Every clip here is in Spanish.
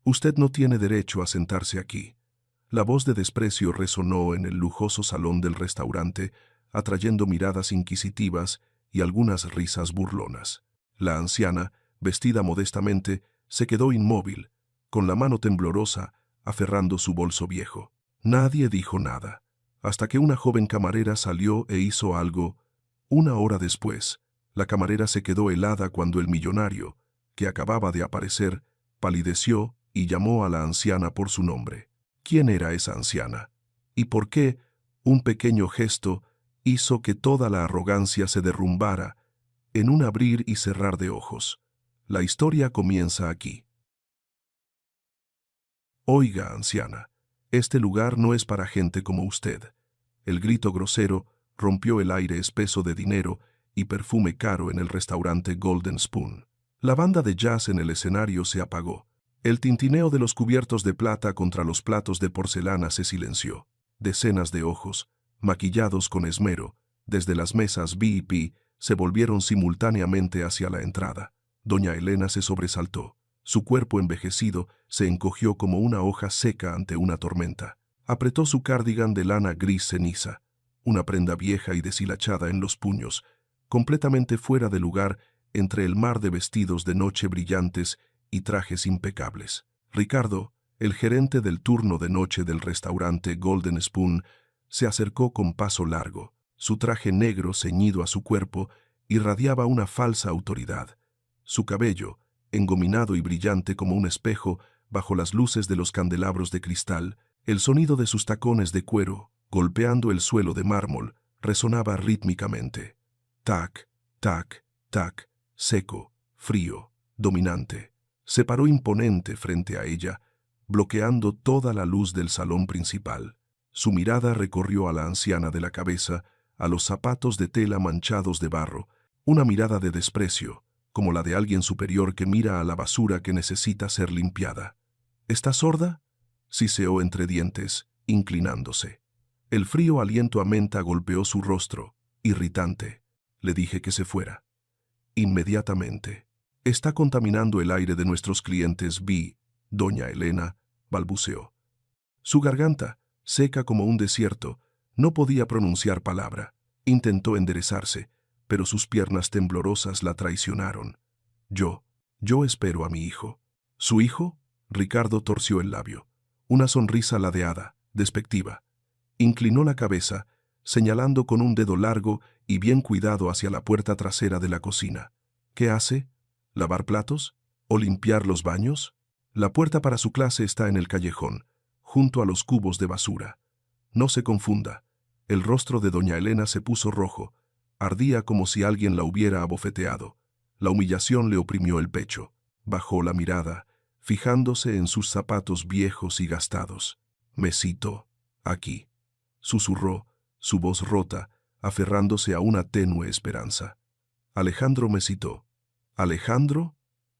Usted no tiene derecho a sentarse aquí. La voz de desprecio resonó en el lujoso salón del restaurante, atrayendo miradas inquisitivas y algunas risas burlonas. La anciana, vestida modestamente, se quedó inmóvil, con la mano temblorosa, aferrando su bolso viejo. Nadie dijo nada, hasta que una joven camarera salió e hizo algo. Una hora después, la camarera se quedó helada cuando el millonario, que acababa de aparecer, palideció y llamó a la anciana por su nombre. ¿Quién era esa anciana? ¿Y por qué un pequeño gesto hizo que toda la arrogancia se derrumbara en un abrir y cerrar de ojos? La historia comienza aquí. Oiga, anciana, este lugar no es para gente como usted. El grito grosero rompió el aire espeso de dinero y perfume caro en el restaurante Golden Spoon. La banda de jazz en el escenario se apagó. El tintineo de los cubiertos de plata contra los platos de porcelana se silenció. Decenas de ojos, maquillados con esmero, desde las mesas VIP, se volvieron simultáneamente hacia la entrada. Doña Elena se sobresaltó. Su cuerpo envejecido se encogió como una hoja seca ante una tormenta. Apretó su cardigan de lana gris ceniza, una prenda vieja y deshilachada en los puños, completamente fuera de lugar entre el mar de vestidos de noche brillantes y trajes impecables. Ricardo, el gerente del turno de noche del restaurante Golden Spoon, se acercó con paso largo. Su traje negro ceñido a su cuerpo irradiaba una falsa autoridad. Su cabello, engominado y brillante como un espejo bajo las luces de los candelabros de cristal, el sonido de sus tacones de cuero, golpeando el suelo de mármol, resonaba rítmicamente. Tac, tac, tac, seco, frío, dominante. Se paró imponente frente a ella, bloqueando toda la luz del salón principal. Su mirada recorrió a la anciana de la cabeza, a los zapatos de tela manchados de barro, una mirada de desprecio, como la de alguien superior que mira a la basura que necesita ser limpiada. ¿Está sorda?, siseó entre dientes, inclinándose. El frío aliento a menta golpeó su rostro, irritante. Le dije que se fuera. Inmediatamente. Está contaminando el aire de nuestros clientes, doña Elena, balbuceó. Su garganta, seca como un desierto, no podía pronunciar palabra. Intentó enderezarse, pero sus piernas temblorosas la traicionaron. Yo espero a mi hijo. ¿Su hijo? Ricardo torció el labio. Una sonrisa ladeada, despectiva. Inclinó la cabeza, señalando con un dedo largo y bien cuidado hacia la puerta trasera de la cocina. ¿Qué hace? ¿Lavar platos? ¿O limpiar los baños? La puerta para su clase está en el callejón, junto a los cubos de basura. No se confunda. El rostro de doña Elena se puso rojo. Ardía como si alguien la hubiera abofeteado. La humillación le oprimió el pecho. Bajó la mirada, fijándose en sus zapatos viejos y gastados. «Me cito, aquí», susurró, su voz rota, aferrándose a una tenue esperanza. Alejandro me citó. ¿Alejandro?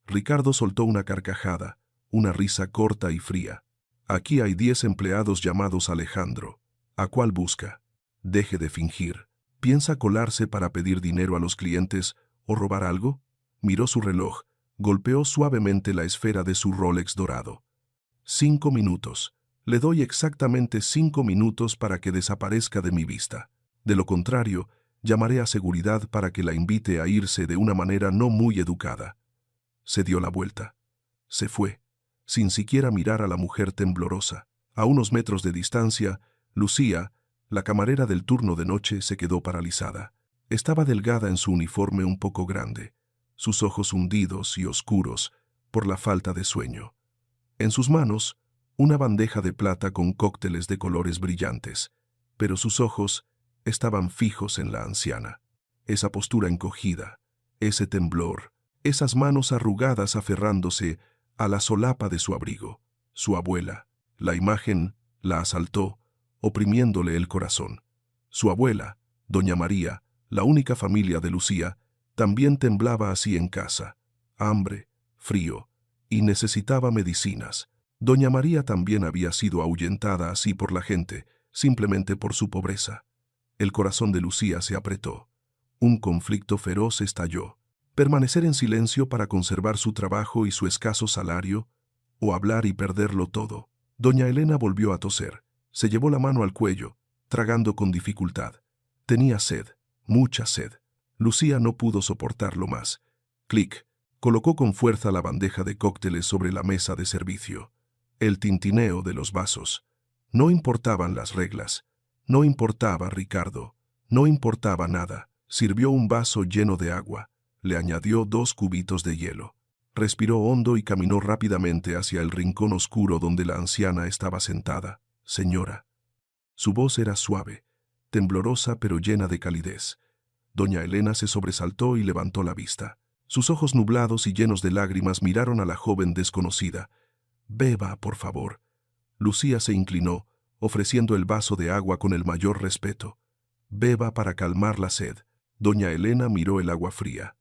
Ricardo soltó una carcajada, una risa corta y fría. Aquí hay 10 empleados llamados Alejandro. ¿A cuál busca? Deje de fingir. ¿Piensa colarse para pedir dinero a los clientes o robar algo? Miró su reloj, golpeó suavemente la esfera de su Rolex dorado. 5 minutos. Le doy exactamente 5 minutos para que desaparezca de mi vista. De lo contrario, llamaré a seguridad para que la invite a irse de una manera no muy educada. Se dio la vuelta. Se fue, sin siquiera mirar a la mujer temblorosa. A unos metros de distancia, Lucía, la camarera del turno de noche, se quedó paralizada. Estaba delgada en su uniforme un poco grande, sus ojos hundidos y oscuros por la falta de sueño. En sus manos, una bandeja de plata con cócteles de colores brillantes, pero sus ojos estaban fijos en la anciana. Esa postura encogida, ese temblor, esas manos arrugadas aferrándose a la solapa de su abrigo. Su abuela, la imagen, la asaltó, oprimiéndole el corazón. Su abuela, doña María, la única familia de Lucía, también temblaba así en casa. Hambre, frío, y necesitaba medicinas. Doña María también había sido ahuyentada así por la gente, simplemente por su pobreza. El corazón de Lucía se apretó. Un conflicto feroz estalló. Permanecer en silencio para conservar su trabajo y su escaso salario, o hablar y perderlo todo. Doña Elena volvió a toser. Se llevó la mano al cuello, tragando con dificultad. Tenía sed, mucha sed. Lucía no pudo soportarlo más. Clic. Colocó con fuerza la bandeja de cócteles sobre la mesa de servicio. El tintineo de los vasos. No importaban las reglas. No importaba Ricardo. No importaba nada. Sirvió un vaso lleno de agua. Le añadió 2 cubitos de hielo. Respiró hondo y caminó rápidamente hacia el rincón oscuro donde la anciana estaba sentada. Señora. Su voz era suave, temblorosa pero llena de calidez. Doña Elena se sobresaltó y levantó la vista. Sus ojos nublados y llenos de lágrimas miraron a la joven desconocida. «Beba, por favor». Lucía se inclinó, ofreciendo el vaso de agua con el mayor respeto. «Beba para calmar la sed». Doña Elena miró el agua fría.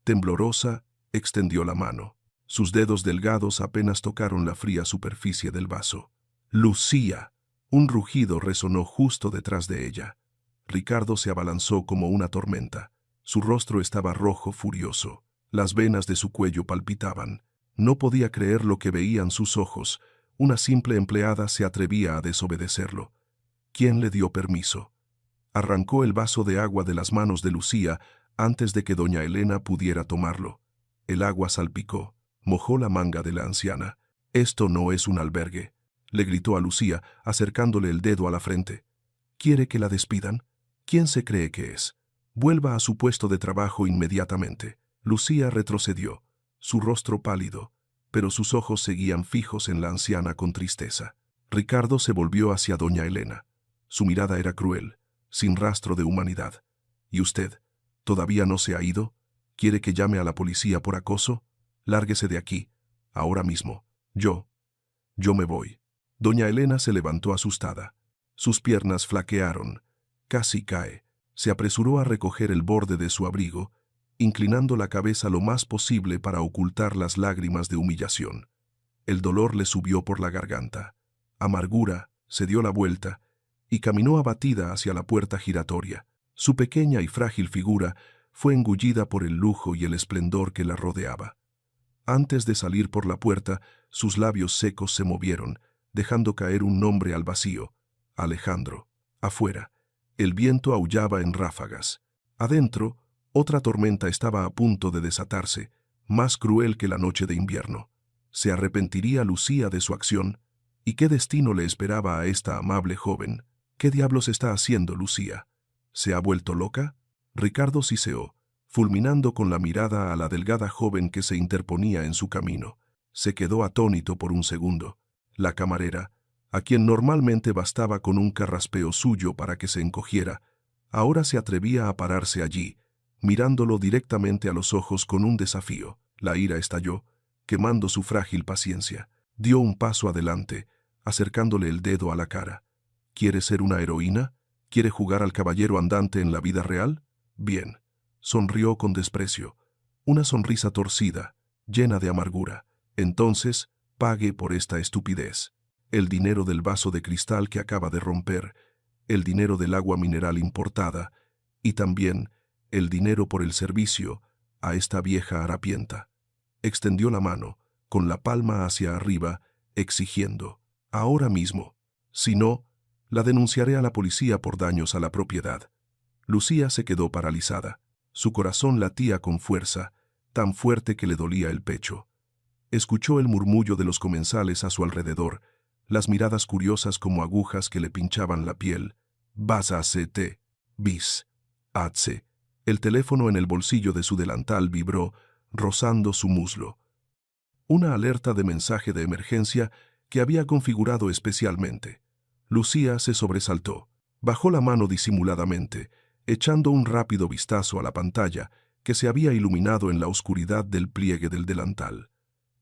Temblorosa, extendió la mano. Sus dedos delgados apenas tocaron la fría superficie del vaso. «Lucía». Un rugido resonó justo detrás de ella. Ricardo se abalanzó como una tormenta. Su rostro estaba rojo, furioso. Las venas de su cuello palpitaban. No podía creer lo que veían sus ojos. Una simple empleada se atrevía a desobedecerlo. ¿Quién le dio permiso? Arrancó el vaso de agua de las manos de Lucía antes de que doña Elena pudiera tomarlo. El agua salpicó, mojó la manga de la anciana. «Esto no es un albergue», le gritó a Lucía, acercándole el dedo a la frente. «¿Quiere que la despidan? ¿Quién se cree que es? Vuelva a su puesto de trabajo inmediatamente». Lucía retrocedió, su rostro pálido, pero sus ojos seguían fijos en la anciana con tristeza. Ricardo se volvió hacia doña Elena. Su mirada era cruel, sin rastro de humanidad. «¿Y usted? ¿Todavía no se ha ido? ¿Quiere que llame a la policía por acoso? Lárguese de aquí, ahora mismo. Yo me voy». Doña Elena se levantó asustada. Sus piernas flaquearon. Casi cae. Se apresuró a recoger el borde de su abrigo, inclinando la cabeza lo más posible para ocultar las lágrimas de humillación. El dolor le subió por la garganta. Amargura se dio la vuelta y caminó abatida hacia la puerta giratoria. Su pequeña y frágil figura fue engullida por el lujo y el esplendor que la rodeaba. Antes de salir por la puerta, sus labios secos se movieron, dejando caer un nombre al vacío: Alejandro. Afuera, el viento aullaba en ráfagas. Adentro, otra tormenta estaba a punto de desatarse, más cruel que la noche de invierno. ¿Se arrepentiría Lucía de su acción? ¿Y qué destino le esperaba a esta amable joven? ¿Qué diablos está haciendo Lucía? ¿Se ha vuelto loca? Ricardo siseó, fulminando con la mirada a la delgada joven que se interponía en su camino. Se quedó atónito por un segundo. La camarera, a quien normalmente bastaba con un carraspeo suyo para que se encogiera, ahora se atrevía a pararse allí, mirándolo directamente a los ojos con un desafío. La ira estalló, quemando su frágil paciencia. Dio un paso adelante, acercándole el dedo a la cara. ¿Quiere ser una heroína? ¿Quiere jugar al caballero andante en la vida real? Bien. Sonrió con desprecio, una sonrisa torcida, llena de amargura. Entonces, pague por esta estupidez. El dinero del vaso de cristal que acaba de romper, el dinero del agua mineral importada y también el dinero por el servicio a esta vieja harapienta. Extendió la mano, con la palma hacia arriba, exigiendo: «Ahora mismo. Si no, la denunciaré a la policía por daños a la propiedad». Lucía se quedó paralizada. Su corazón latía con fuerza, tan fuerte que le dolía el pecho. Escuchó el murmullo de los comensales a su alrededor, las miradas curiosas como agujas que le pinchaban la piel. «Vas a hacerte. Bis. Hazse». El teléfono en el bolsillo de su delantal vibró, rozando su muslo. Una alerta de mensaje de emergencia que había configurado especialmente. Lucía se sobresaltó. Bajó la mano disimuladamente, echando un rápido vistazo a la pantalla que se había iluminado en la oscuridad del pliegue del delantal.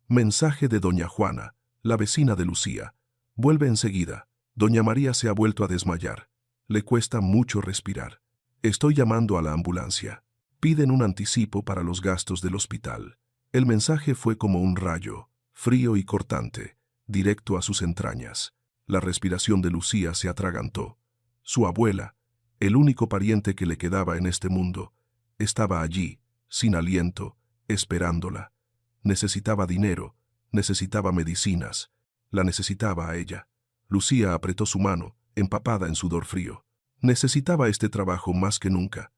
Mensaje de doña Juana, la vecina de Lucía. Vuelve enseguida. Doña María se ha vuelto a desmayar. Le cuesta mucho respirar. Estoy llamando a la ambulancia. Piden un anticipo para los gastos del hospital. El mensaje fue como un rayo, frío y cortante, directo a sus entrañas. La respiración de Lucía se atragantó. Su abuela, el único pariente que le quedaba en este mundo, estaba allí, sin aliento, esperándola. Necesitaba dinero, Necesitaba medicinas. La necesitaba a ella. Lucía apretó su mano, empapada en sudor frío. Necesitaba este trabajo más que nunca.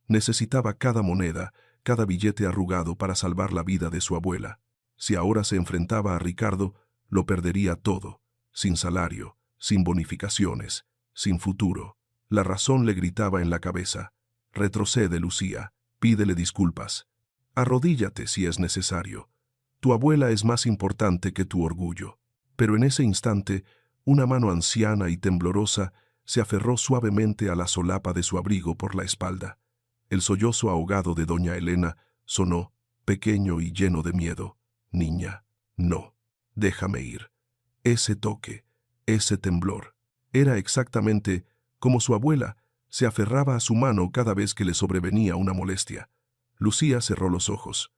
Necesitaba cada moneda, cada billete arrugado para salvar la vida de su abuela. Si ahora se enfrentaba a Ricardo, lo perdería todo, sin salario, sin bonificaciones, sin futuro. La razón le gritaba en la cabeza: retrocede, Lucía, pídele disculpas. Arrodíllate si es necesario. Tu abuela es más importante que tu orgullo. Pero en ese instante, una mano anciana y temblorosa se aferró suavemente a la solapa de su abrigo por la espalda. El sollozo ahogado de doña Elena sonó, pequeño y lleno de miedo. Niña, no, déjame ir. Ese toque, ese temblor, era exactamente como su abuela se aferraba a su mano cada vez que le sobrevenía una molestia. Lucía cerró los ojos.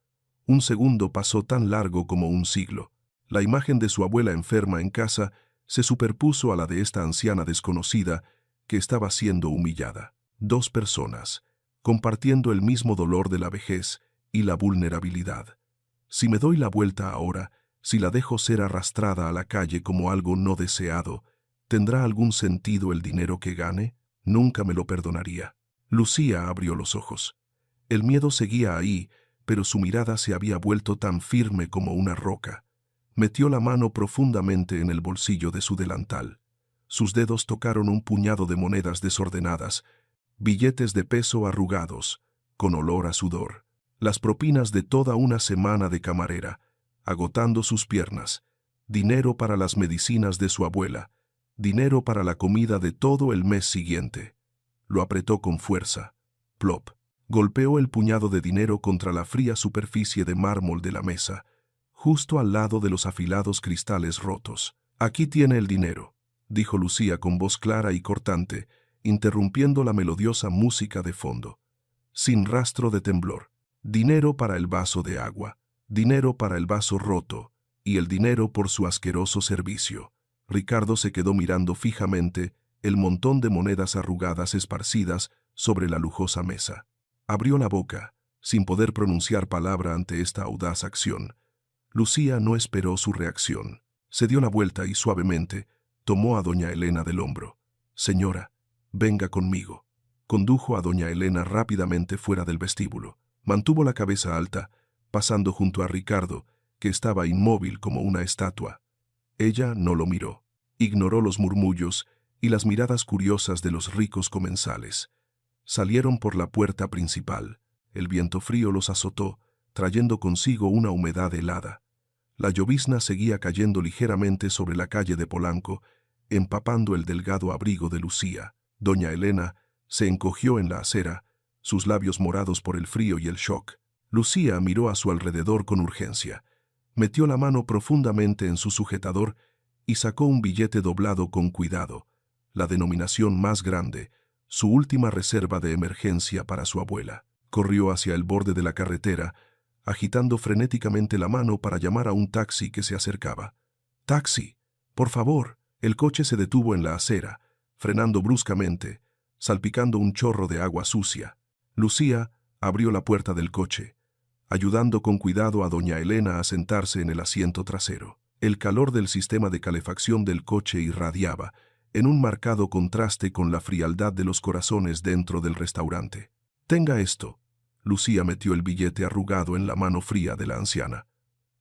Un segundo pasó tan largo como un siglo. La imagen de su abuela enferma en casa se superpuso a la de esta anciana desconocida que estaba siendo humillada. Dos personas, compartiendo el mismo dolor de la vejez y la vulnerabilidad. Si me doy la vuelta ahora, si la dejo ser arrastrada a la calle como algo no deseado, ¿tendrá algún sentido el dinero que gane? Nunca me lo perdonaría. Lucía abrió los ojos. El miedo seguía ahí, pero su mirada se había vuelto tan firme como una roca. Metió la mano profundamente en el bolsillo de su delantal. Sus dedos tocaron un puñado de monedas desordenadas, billetes de peso arrugados, con olor a sudor. Las propinas de toda una semana de camarera, agotando sus piernas. Dinero para las medicinas de su abuela. Dinero para la comida de todo el mes siguiente. Lo apretó con fuerza. Plop. Golpeó el puñado de dinero contra la fría superficie de mármol de la mesa, justo al lado de los afilados cristales rotos. Aquí tiene el dinero, dijo Lucía con voz clara y cortante, interrumpiendo la melodiosa música de fondo. Sin rastro de temblor. Dinero para el vaso de agua, dinero para el vaso roto, y el dinero por su asqueroso servicio. Ricardo se quedó mirando fijamente el montón de monedas arrugadas esparcidas sobre la lujosa mesa. Abrió la boca, sin poder pronunciar palabra ante esta audaz acción. Lucía no esperó su reacción. Se dio la vuelta y suavemente tomó a doña Elena del hombro. «Señora, venga conmigo». Condujo a doña Elena rápidamente fuera del vestíbulo. Mantuvo la cabeza alta, pasando junto a Ricardo, que estaba inmóvil como una estatua. Ella no lo miró. Ignoró los murmullos y las miradas curiosas de los ricos comensales. Salieron por la puerta principal. El viento frío los azotó, trayendo consigo una humedad helada. La llovizna seguía cayendo ligeramente sobre la calle de Polanco, empapando el delgado abrigo de Lucía. Doña Elena se encogió en la acera, sus labios morados por el frío y el shock. Lucía miró a su alrededor con urgencia. Metió la mano profundamente en su sujetador y sacó un billete doblado con cuidado, la denominación más grande, su última reserva de emergencia para su abuela. Corrió hacia el borde de la carretera, agitando frenéticamente la mano para llamar a un taxi que se acercaba. «¡Taxi! ¡Por favor!». El coche se detuvo en la acera, frenando bruscamente, salpicando un chorro de agua sucia. Lucía abrió la puerta del coche, ayudando con cuidado a doña Elena a sentarse en el asiento trasero. El calor del sistema de calefacción del coche irradiaba, en un marcado contraste con la frialdad de los corazones dentro del restaurante. «Tenga esto». Lucía metió el billete arrugado en la mano fría de la anciana.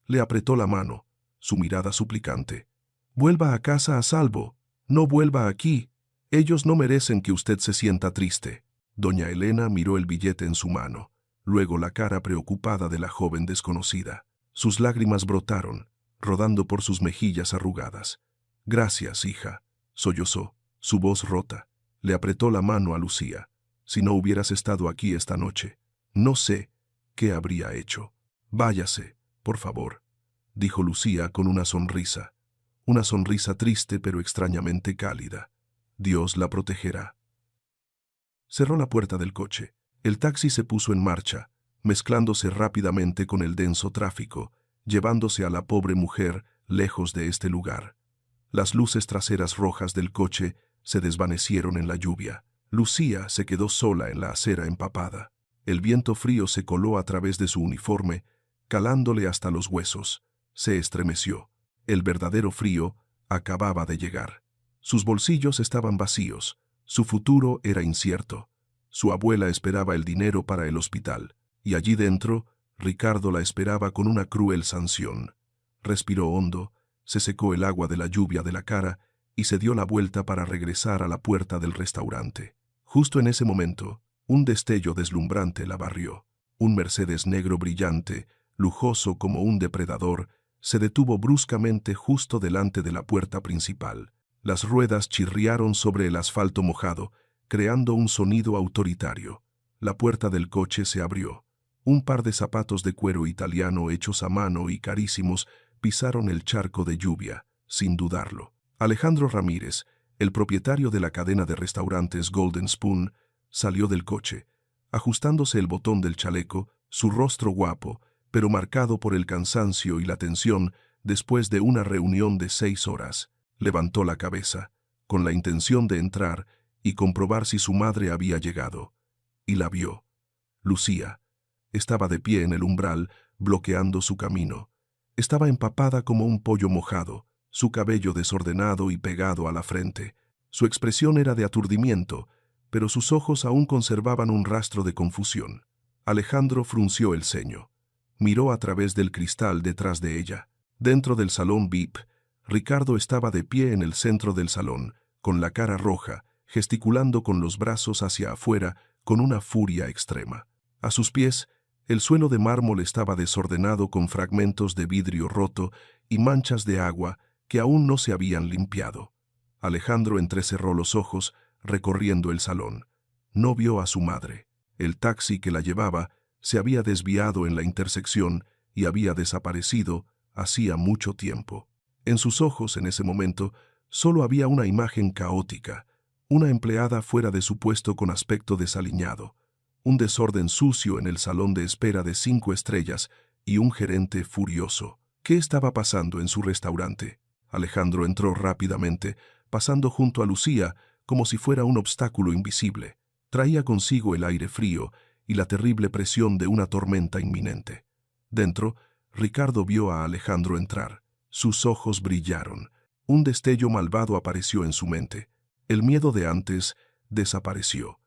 Le apretó la mano, su mirada suplicante. «Vuelva a casa a salvo. No vuelva aquí. Ellos no merecen que usted se sienta triste». Doña Elena miró el billete en su mano, luego la cara preocupada de la joven desconocida. Sus lágrimas brotaron, rodando por sus mejillas arrugadas. «Gracias, hija», sollozó, su voz rota. Le apretó la mano a Lucía. «Si no hubieras estado aquí esta noche, no sé qué habría hecho». «Váyase, por favor», dijo Lucía con una sonrisa triste pero extrañamente cálida. «Dios la protegerá». Cerró la puerta del coche. El taxi se puso en marcha, mezclándose rápidamente con el denso tráfico, llevándose a la pobre mujer lejos de este lugar. Las luces traseras rojas del coche se desvanecieron en la lluvia. Lucía se quedó sola en la acera empapada. El viento frío se coló a través de su uniforme, calándole hasta los huesos. Se estremeció. El verdadero frío acababa de llegar. Sus bolsillos estaban vacíos. Su futuro era incierto. Su abuela esperaba el dinero para el hospital, y allí dentro, Ricardo la esperaba con una cruel sanción. Respiró hondo, se secó el agua de la lluvia de la cara y se dio la vuelta para regresar a la puerta del restaurante. Justo en ese momento, un destello deslumbrante la barrió. Un Mercedes negro brillante, lujoso como un depredador, se detuvo bruscamente justo delante de la puerta principal. Las ruedas chirriaron sobre el asfalto mojado, creando un sonido autoritario. La puerta del coche se abrió. Un par de zapatos de cuero italiano hechos a mano y carísimos pisaron el charco de lluvia, sin dudarlo. Alejandro Ramírez, el propietario de la cadena de restaurantes Golden Spoon, salió del coche, ajustándose el botón del chaleco, su rostro guapo, pero marcado por el cansancio y la tensión después de una reunión de 6 horas. Levantó la cabeza, con la intención de entrar y comprobar si su madre había llegado. Y la vio. Lucía. Estaba de pie en el umbral, bloqueando su camino. Estaba empapada como un pollo mojado, su cabello desordenado y pegado a la frente. Su expresión era de aturdimiento, pero sus ojos aún conservaban un rastro de confusión. Alejandro frunció el ceño. Miró a través del cristal detrás de ella. Dentro del salón VIP, Ricardo estaba de pie en el centro del salón, con la cara roja, gesticulando con los brazos hacia afuera con una furia extrema. A sus pies, el suelo de mármol estaba desordenado con fragmentos de vidrio roto y manchas de agua que aún no se habían limpiado. Alejandro entrecerró los ojos, recorriendo el salón. No vio a su madre. El taxi que la llevaba se había desviado en la intersección y había desaparecido hacía mucho tiempo. En sus ojos, en ese momento, solo había una imagen caótica, una empleada fuera de su puesto con aspecto desaliñado, un desorden sucio en el salón de espera de 5 estrellas y un gerente furioso. ¿Qué estaba pasando en su restaurante? Alejandro entró rápidamente, pasando junto a Lucía como si fuera un obstáculo invisible. Traía consigo el aire frío y la terrible presión de una tormenta inminente. Dentro, Ricardo vio a Alejandro entrar. Sus ojos brillaron. Un destello malvado apareció en su mente. El miedo de antes desapareció,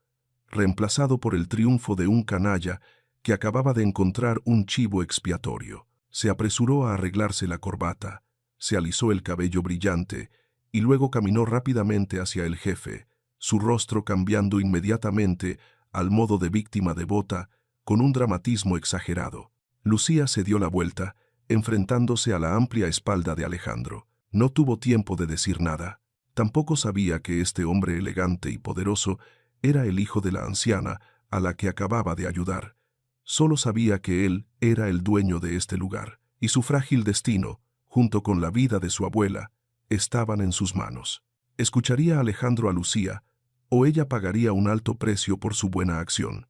reemplazado por el triunfo de un canalla que acababa de encontrar un chivo expiatorio. Se apresuró a arreglarse la corbata, se alisó el cabello brillante y luego caminó rápidamente hacia el jefe, su rostro cambiando inmediatamente al modo de víctima devota con un dramatismo exagerado. Lucía se dio la vuelta, enfrentándose a la amplia espalda de Alejandro. No tuvo tiempo de decir nada. Tampoco sabía que este hombre elegante y poderoso era el hijo de la anciana a la que acababa de ayudar. Solo sabía que él era el dueño de este lugar, y su frágil destino, junto con la vida de su abuela, estaban en sus manos. ¿Escucharía Alejandro a Lucía, o ella pagaría un alto precio por su buena acción?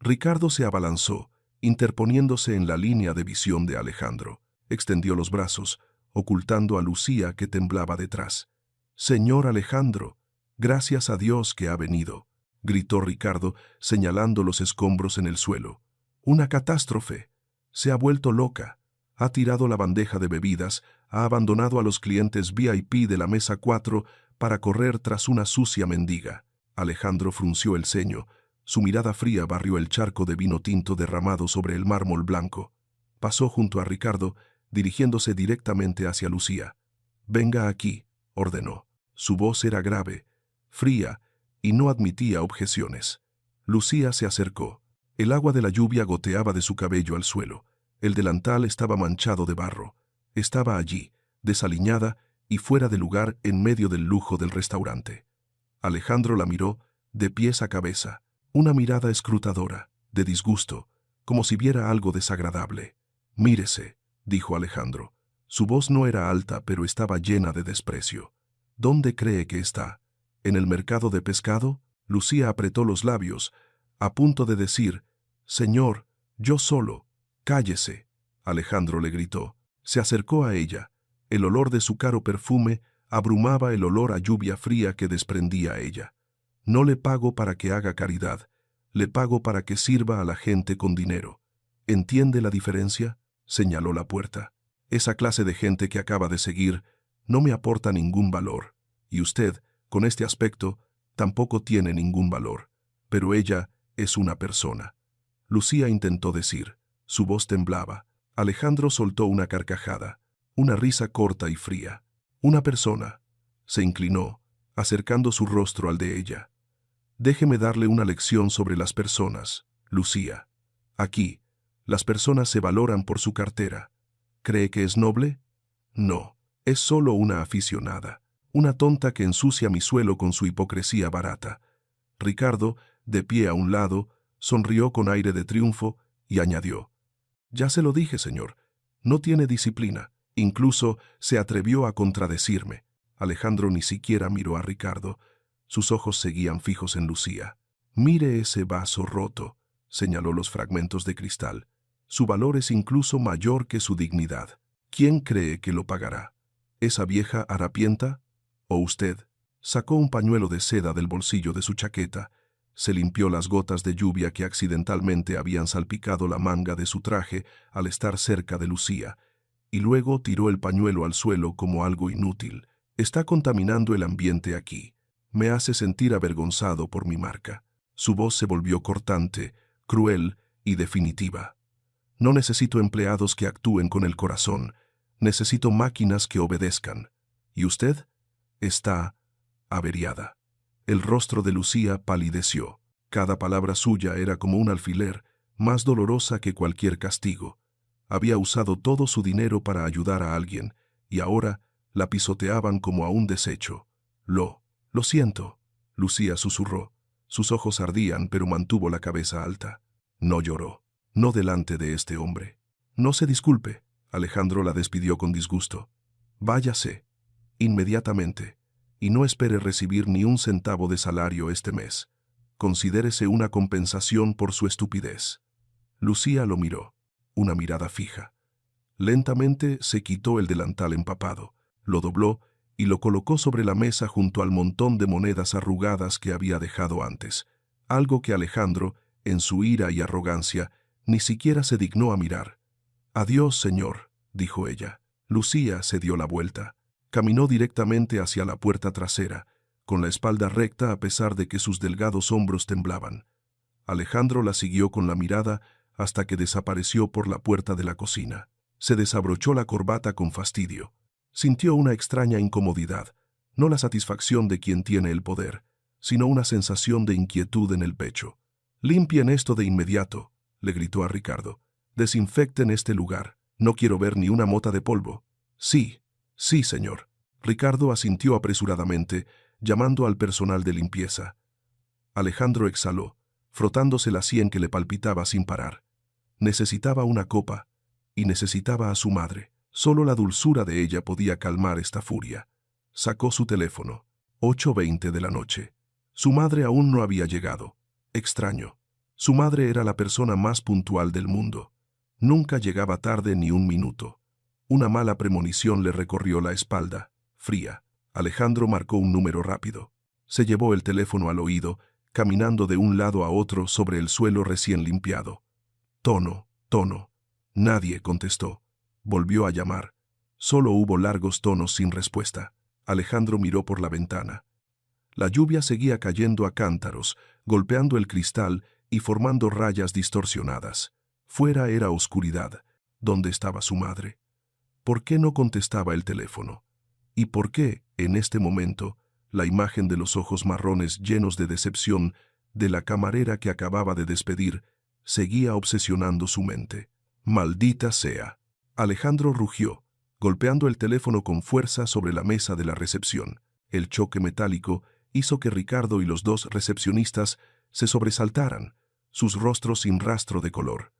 Ricardo se abalanzó, interponiéndose en la línea de visión de Alejandro. Extendió los brazos, ocultando a Lucía que temblaba detrás. «Señor Alejandro, gracias a Dios que ha venido», gritó Ricardo, señalando los escombros en el suelo. «Una catástrofe. Se ha vuelto loca. Ha tirado la bandeja de bebidas, ha abandonado a los clientes VIP de la mesa 4 para correr tras una sucia mendiga». Alejandro frunció el ceño. Su mirada fría barrió el charco de vino tinto derramado sobre el mármol blanco. Pasó junto a Ricardo, dirigiéndose directamente hacia Lucía. «Venga aquí», ordenó. Su voz era grave, fría, y no admitía objeciones. Lucía se acercó. El agua de la lluvia goteaba de su cabello al suelo. El delantal estaba manchado de barro. Estaba allí, desaliñada y fuera de lugar en medio del lujo del restaurante. Alejandro la miró de pies a cabeza, una mirada escrutadora, de disgusto, como si viera algo desagradable. «Mírese», dijo Alejandro. Su voz no era alta, pero estaba llena de desprecio. «¿Dónde cree que está? ¿En el mercado de pescado?» Lucía apretó los labios, a punto de decir: «Señor, yo solo». «Cállese», Alejandro le gritó. Se acercó a ella. El olor de su caro perfume abrumaba el olor a lluvia fría que desprendía ella. «No le pago para que haga caridad, le pago para que sirva a la gente con dinero. ¿Entiende la diferencia?», señaló la puerta. Esa clase de gente que acaba de seguir no me aporta ningún valor, y usted, con este aspecto, tampoco tiene ningún valor. Pero ella es una persona. Lucía intentó decir. Su voz temblaba. Alejandro soltó una carcajada, una risa corta y fría. Una persona. Se inclinó, acercando su rostro al de ella. Déjeme darle una lección sobre las personas, Lucía. Aquí, las personas se valoran por su cartera. ¿Cree que es noble? No, es solo una aficionada, una tonta que ensucia mi suelo con su hipocresía barata. Ricardo, de pie a un lado, sonrió con aire de triunfo y añadió: Ya se lo dije, señor, no tiene disciplina. Incluso se atrevió a contradecirme. Alejandro ni siquiera miró a Ricardo. Sus ojos seguían fijos en Lucía. Mire ese vaso roto, señaló los fragmentos de cristal. Su valor es incluso mayor que su dignidad. ¿Quién cree que lo pagará? ¿Esa vieja harapienta? ¿O usted? Sacó un pañuelo de seda del bolsillo de su chaqueta, se limpió las gotas de lluvia que accidentalmente habían salpicado la manga de su traje al estar cerca de Lucía, y luego tiró el pañuelo al suelo como algo inútil. Está contaminando el ambiente aquí. Me hace sentir avergonzado por mi marca. Su voz se volvió cortante, cruel y definitiva. No necesito empleados que actúen con el corazón. Necesito máquinas que obedezcan. ¿Y usted? Está averiada. El rostro de Lucía palideció. Cada palabra suya era como un alfiler, más dolorosa que cualquier castigo. Había usado todo su dinero para ayudar a alguien, y ahora la pisoteaban como a un desecho. Lo siento, Lucía susurró. Sus ojos ardían, pero mantuvo la cabeza alta. No lloró. No delante de este hombre. No se disculpe. Alejandro la despidió con disgusto. Váyase. Inmediatamente. Y no espere recibir ni un centavo de salario este mes. Considérese una compensación por su estupidez. Lucía lo miró, una mirada fija. Lentamente se quitó el delantal empapado, lo dobló y lo colocó sobre la mesa junto al montón de monedas arrugadas que había dejado antes, algo que Alejandro, en su ira y arrogancia, ni siquiera se dignó a mirar. «Adiós, señor», dijo ella. Lucía se dio la vuelta. Caminó directamente hacia la puerta trasera, con la espalda recta a pesar de que sus delgados hombros temblaban. Alejandro la siguió con la mirada hasta que desapareció por la puerta de la cocina. Se desabrochó la corbata con fastidio. Sintió una extraña incomodidad, no la satisfacción de quien tiene el poder, sino una sensación de inquietud en el pecho. «Limpien esto de inmediato», le gritó a Ricardo. «Desinfecten este lugar. No quiero ver ni una mota de polvo». «Sí, sí, señor». Ricardo asintió apresuradamente, llamando al personal de limpieza. Alejandro exhaló, frotándose la sien que le palpitaba sin parar. Necesitaba una copa, y necesitaba a su madre. Solo la dulzura de ella podía calmar esta furia. Sacó su teléfono. 8:20 de la noche. Su madre aún no había llegado. Extraño. Su madre era la persona más puntual del mundo. Nunca llegaba tarde ni un minuto. Una mala premonición le recorrió la espalda, fría. Alejandro marcó un número rápido. Se llevó el teléfono al oído, caminando de un lado a otro sobre el suelo recién limpiado. Tono, tono. Nadie contestó. Volvió a llamar. Solo hubo largos tonos sin respuesta. Alejandro miró por la ventana. La lluvia seguía cayendo a cántaros, golpeando el cristal y formando rayas distorsionadas. Fuera era oscuridad. ¿Dónde estaba su madre? ¿Por qué no contestaba el teléfono? ¿Y por qué, en este momento, la imagen de los ojos marrones llenos de decepción de la camarera que acababa de despedir seguía obsesionando su mente? ¡Maldita sea! Alejandro rugió, golpeando el teléfono con fuerza sobre la mesa de la recepción. El choque metálico hizo que Ricardo y los dos recepcionistas se sobresaltaran, sus rostros sin rastro de color.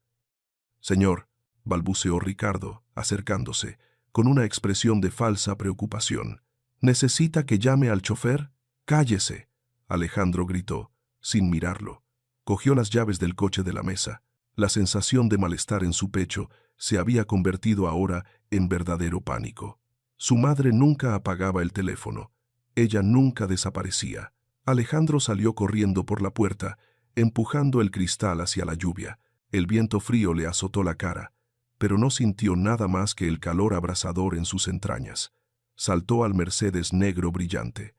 «Señor», balbuceó Ricardo, acercándose, con una expresión de falsa preocupación. «¿Necesita que llame al chofer?» «Cállese», Alejandro gritó, sin mirarlo. Cogió las llaves del coche de la mesa. La sensación de malestar en su pecho se había convertido ahora en verdadero pánico. Su madre nunca apagaba el teléfono. Ella nunca desaparecía. Alejandro salió corriendo por la puerta, empujando el cristal hacia la lluvia. El viento frío le azotó la cara. pero no sintió nada más que el calor abrasador en sus entrañas. Saltó al Mercedes negro brillante.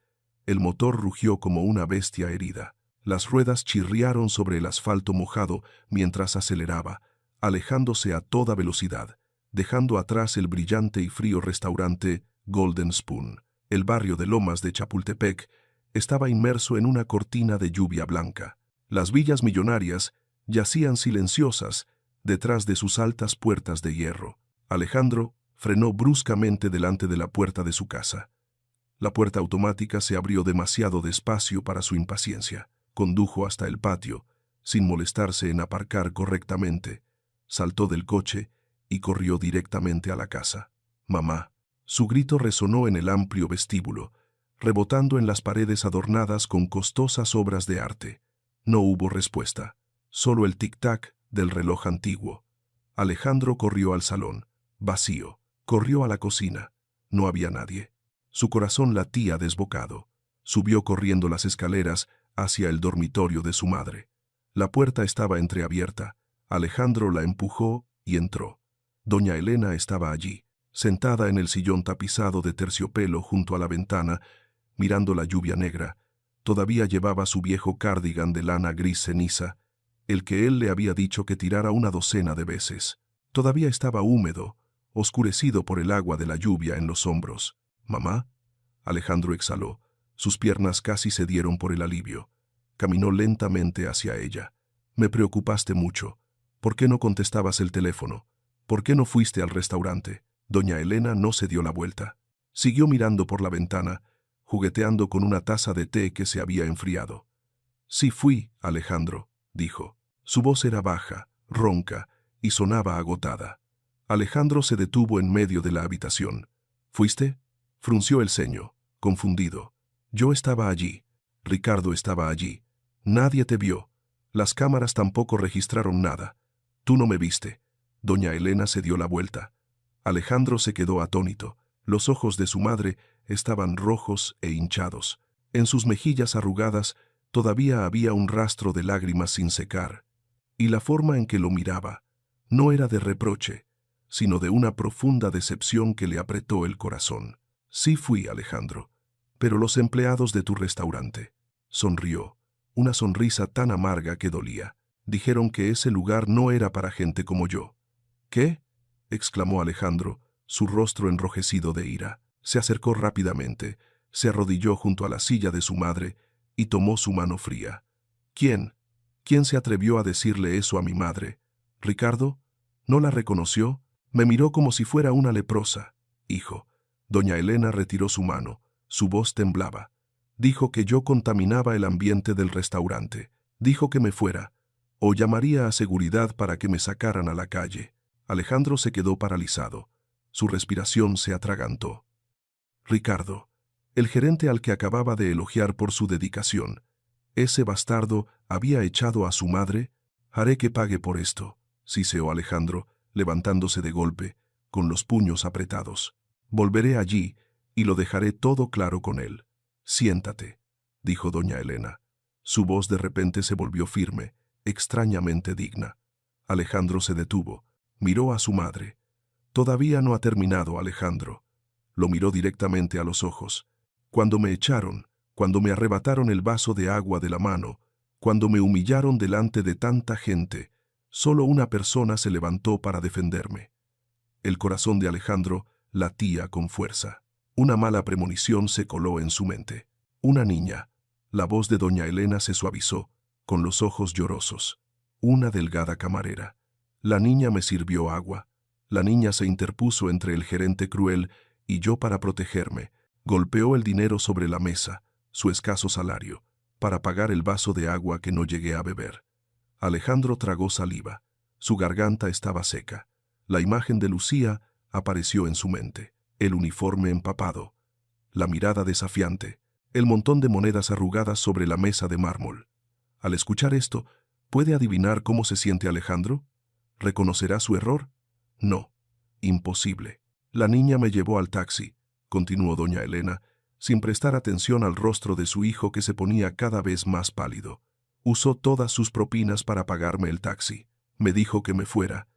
El motor rugió como una bestia herida. Las ruedas chirriaron sobre el asfalto mojado mientras aceleraba, alejándose a toda velocidad, dejando atrás el brillante y frío restaurante Golden Spoon. El barrio de Lomas de Chapultepec estaba inmerso en una cortina de lluvia blanca. Las villas millonarias yacían silenciosas detrás de sus altas puertas de hierro. Alejandro frenó bruscamente delante de la puerta de su casa. La puerta automática se abrió demasiado despacio para su impaciencia. Condujo hasta el patio, sin molestarse en aparcar correctamente. Saltó del coche y corrió directamente a la casa. «Mamá». Su grito resonó en el amplio vestíbulo, rebotando en las paredes adornadas con costosas obras de arte. No hubo respuesta, solo el tic-tac del reloj antiguo. Alejandro corrió al salón, vacío. Corrió a la cocina. No había nadie. Su corazón latía desbocado. Subió corriendo las escaleras hacia el dormitorio de su madre. La puerta estaba entreabierta. Alejandro la empujó y entró. Doña Elena estaba allí, sentada en el sillón tapizado de terciopelo junto a la ventana, mirando la lluvia negra. Todavía llevaba su viejo cardigan de lana gris ceniza, el que él le había dicho que tirara una docena de veces. Todavía estaba húmedo, oscurecido por el agua de la lluvia en los hombros. «¿Mamá?». Alejandro exhaló. Sus piernas casi cedieron por el alivio. Caminó lentamente hacia ella. «Me preocupaste mucho. ¿Por qué no contestabas el teléfono? ¿Por qué no fuiste al restaurante?». Doña Elena no se dio la vuelta. Siguió mirando por la ventana, jugueteando con una taza de té que se había enfriado. «Sí fui, Alejandro», dijo. Su voz era baja, ronca, y sonaba agotada. Alejandro se detuvo en medio de la habitación. «¿Fuiste?». Frunció el ceño, confundido. «Yo estaba allí. Ricardo estaba allí. Nadie te vio. Las cámaras tampoco registraron nada. Tú no me viste». Doña Elena se dio la vuelta. Alejandro se quedó atónito. Los ojos de su madre estaban rojos e hinchados. En sus mejillas arrugadas todavía había un rastro de lágrimas sin secar. Y la forma en que lo miraba no era de reproche, sino de una profunda decepción que le apretó el corazón. «Sí fui, Alejandro, pero los empleados de tu restaurante». Sonrió, una sonrisa tan amarga que dolía. «Dijeron que ese lugar no era para gente como yo». «¿Qué?», exclamó Alejandro, su rostro enrojecido de ira. Se acercó rápidamente, se arrodilló junto a la silla de su madre y tomó su mano fría. «¿Quién? ¿Quién se atrevió a decirle eso a mi madre? ¿Ricardo? ¿No la reconoció? Me miró como si fuera una leprosa». «Hijo». Doña Elena retiró su mano. Su voz temblaba. «Dijo que yo contaminaba el ambiente del restaurante. Dijo que me fuera, o llamaría a seguridad para que me sacaran a la calle». Alejandro se quedó paralizado. Su respiración se atragantó. «Ricardo, el gerente al que acababa de elogiar por su dedicación. ¿Ese bastardo había echado a su madre? Haré que pague por esto», siseó Alejandro, levantándose de golpe, con los puños apretados. «Volveré allí y lo dejaré todo claro con él». «Siéntate», dijo doña Elena. Su voz de repente se volvió firme, extrañamente digna. Alejandro se detuvo. Miró a su madre. «Todavía no ha terminado, Alejandro». Lo miró directamente a los ojos. «Cuando me echaron, cuando me arrebataron el vaso de agua de la mano, cuando me humillaron delante de tanta gente, solo una persona se levantó para defenderme». El corazón de Alejandro latía con fuerza. Una mala premonición se coló en su mente. «Una niña». La voz de doña Elena se suavizó, con los ojos llorosos. «Una delgada camarera. La niña me sirvió agua. La niña se interpuso entre el gerente cruel y yo para protegerme. Golpeó el dinero sobre la mesa, su escaso salario, para pagar el vaso de agua que no llegué a beber». Alejandro tragó saliva. Su garganta estaba seca. La imagen de Lucía apareció en su mente. El uniforme empapado, la mirada desafiante, el montón de monedas arrugadas sobre la mesa de mármol. Al escuchar esto, ¿puede adivinar cómo se siente Alejandro? ¿Reconocerá su error? No, imposible. «La niña me llevó al taxi», continuó doña Elena, sin prestar atención al rostro de su hijo que se ponía cada vez más pálido. «Usó todas sus propinas para pagarme el taxi. Me dijo que me fuera,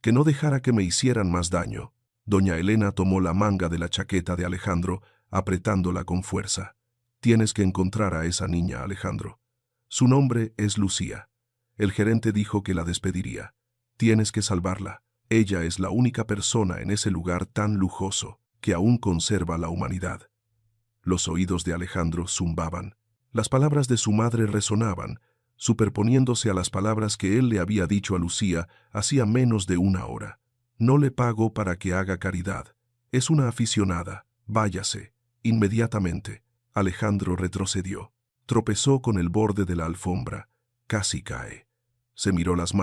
que no dejara que me hicieran más daño. Doña Elena tomó la manga de la chaqueta de Alejandro, apretándola con fuerza. Tienes que encontrar a esa niña, Alejandro. Su nombre es Lucía. El gerente dijo que la despediría. Tienes que salvarla. Ella es la única persona en ese lugar tan lujoso que aún conserva la humanidad. Los oídos de Alejandro zumbaban. Las palabras de su madre resonaban, superponiéndose a las palabras que él le había dicho a Lucía hacía menos de una hora. No le pago para que haga caridad. Es una aficionada. Váyase. Inmediatamente. Alejandro retrocedió. Tropezó con el borde de la alfombra. Casi cae. Se miró las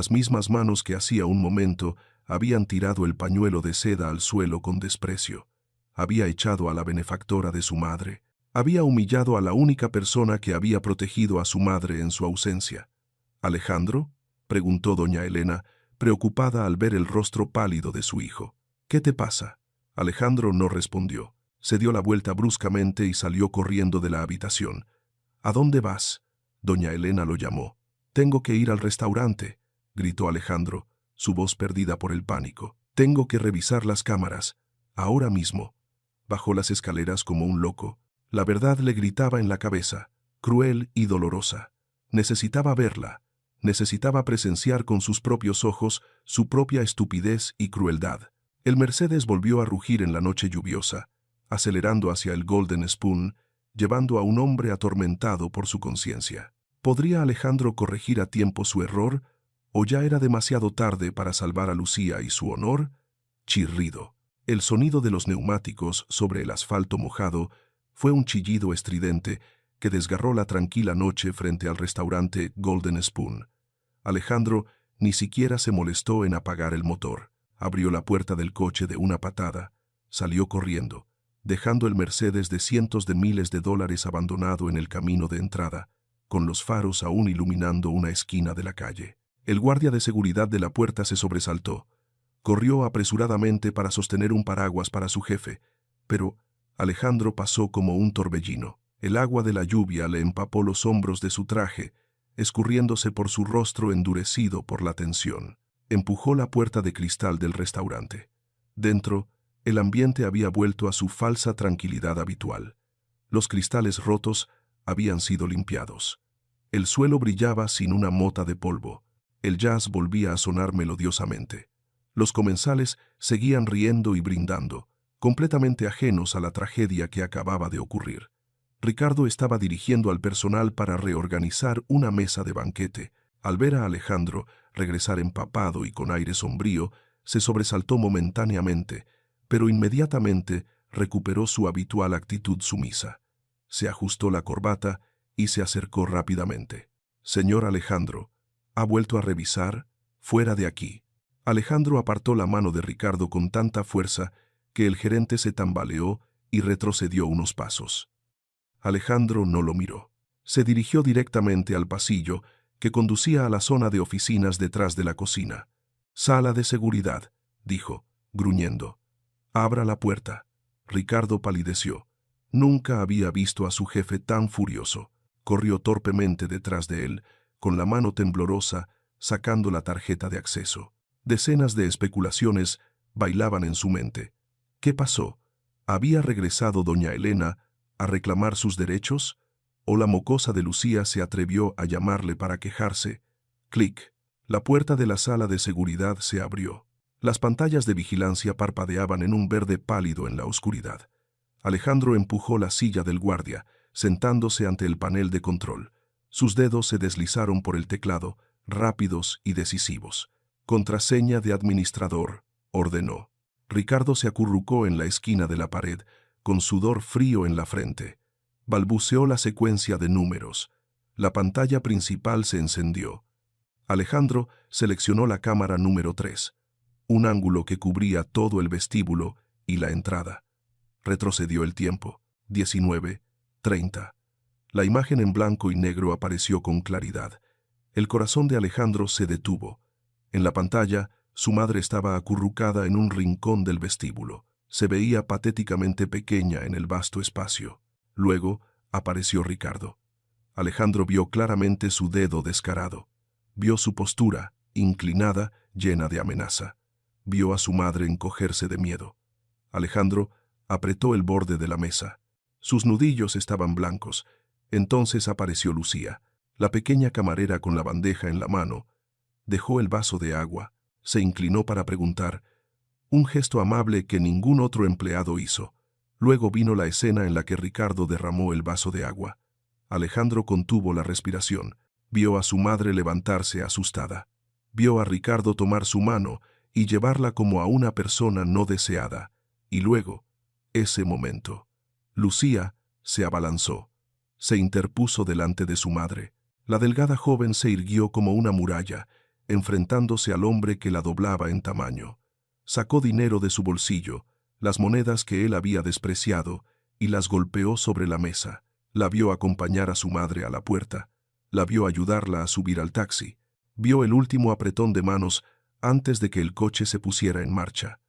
mismas manos que hacía un momento habían tirado el pañuelo de seda al suelo con desprecio. Había echado a la benefactora de su madre. Había humillado a la única persona que había protegido a su madre en su ausencia. ¿Alejandro?, preguntó doña Elena, preocupada al ver el rostro pálido de su hijo. ¿Qué te pasa? Alejandro no respondió. Se dio la vuelta bruscamente y salió corriendo de la habitación. ¿A dónde vas? Doña Elena lo llamó. Tengo que ir al restaurante, gritó Alejandro, su voz perdida por el pánico. Tengo que revisar las cámaras. Ahora mismo. Bajó las escaleras como un loco. La verdad le gritaba en la cabeza, cruel y dolorosa. Necesitaba verla. Necesitaba presenciar con sus propios ojos su propia estupidez y crueldad. El Mercedes volvió a rugir en la noche lluviosa, acelerando hacia el Golden Spoon, llevando a un hombre atormentado por su conciencia. ¿Podría Alejandro corregir a tiempo su error, o ya era demasiado tarde para salvar a Lucía y su honor? Chirrido. El sonido de los neumáticos sobre el asfalto mojado fue un chillido estridente que desgarró la tranquila noche frente al restaurante Golden Spoon. Alejandro ni siquiera se molestó en apagar el motor. Abrió la puerta del coche de una patada. Salió corriendo, dejando el Mercedes de cientos de miles de dólares abandonado en el camino de entrada, con los faros aún iluminando una esquina de la calle. El guardia de seguridad de la puerta se sobresaltó. Corrió apresuradamente para sostener un paraguas para su jefe, pero Alejandro pasó como un torbellino. El agua de la lluvia le empapó los hombros de su traje, escurriéndose por su rostro endurecido por la tensión. Empujó la puerta de cristal del restaurante. Dentro, el ambiente había vuelto a su falsa tranquilidad habitual. Los cristales rotos habían sido limpiados. El suelo brillaba sin una mota de polvo. El jazz volvía a sonar melodiosamente. Los comensales seguían riendo y brindando, completamente ajenos a la tragedia que acababa de ocurrir. Ricardo estaba dirigiendo al personal para reorganizar una mesa de banquete. Al ver a Alejandro regresar empapado y con aire sombrío, se sobresaltó momentáneamente, pero inmediatamente recuperó su habitual actitud sumisa. Se ajustó la corbata y se acercó rápidamente. «Señor Alejandro, ¿ha vuelto a revisar? Fuera de aquí». Alejandro apartó la mano de Ricardo con tanta fuerza que el gerente se tambaleó y retrocedió unos pasos. Alejandro no lo miró. Se dirigió directamente al pasillo que conducía a la zona de oficinas detrás de la cocina. «Sala de seguridad», dijo, gruñendo. «Abra la puerta». Ricardo palideció. Nunca había visto a su jefe tan furioso. Corrió torpemente detrás de él, con la mano temblorosa, sacando la tarjeta de acceso. Decenas de especulaciones bailaban en su mente. ¿Qué pasó? ¿Había regresado doña Elena a reclamar sus derechos? ¿O la mocosa de Lucía se atrevió a llamarle para quejarse? Clic. La puerta de la sala de seguridad se abrió. Las pantallas de vigilancia parpadeaban en un verde pálido en la oscuridad. Alejandro empujó la silla del guardia, sentándose ante el panel de control. Sus dedos se deslizaron por el teclado, rápidos y decisivos. «Contraseña de administrador», ordenó. Ricardo se acurrucó en la esquina de la pared, con sudor frío en la frente. Balbuceó la secuencia de números. La pantalla principal se encendió. Alejandro seleccionó la cámara número 3, un ángulo que cubría todo el vestíbulo y la entrada. Retrocedió el tiempo. 19:30. La imagen en blanco y negro apareció con claridad. El corazón de Alejandro se detuvo. En la pantalla, su madre estaba acurrucada en un rincón del vestíbulo. Se veía patéticamente pequeña en el vasto espacio. Luego apareció Ricardo. Alejandro vio claramente su dedo descarado. Vio su postura, inclinada, llena de amenaza. Vio a su madre encogerse de miedo. Alejandro apretó el borde de la mesa. Sus nudillos estaban blancos. Entonces apareció Lucía, la pequeña camarera con la bandeja en la mano. Dejó el vaso de agua, se inclinó para preguntar, un gesto amable que ningún otro empleado hizo. Luego vino la escena en la que Ricardo derramó el vaso de agua. Alejandro contuvo la respiración. Vio a su madre levantarse asustada. Vio a Ricardo tomar su mano y llevarla como a una persona no deseada. Y luego, ese momento, Lucía se abalanzó. Se interpuso delante de su madre. La delgada joven se irguió como una muralla, enfrentándose al hombre que la doblaba en tamaño. Sacó dinero de su bolsillo, las monedas que él había despreciado, y las golpeó sobre la mesa. La vio acompañar a su madre a la puerta. La vio ayudarla a subir al taxi. Vio el último apretón de manos antes de que el coche se pusiera en marcha.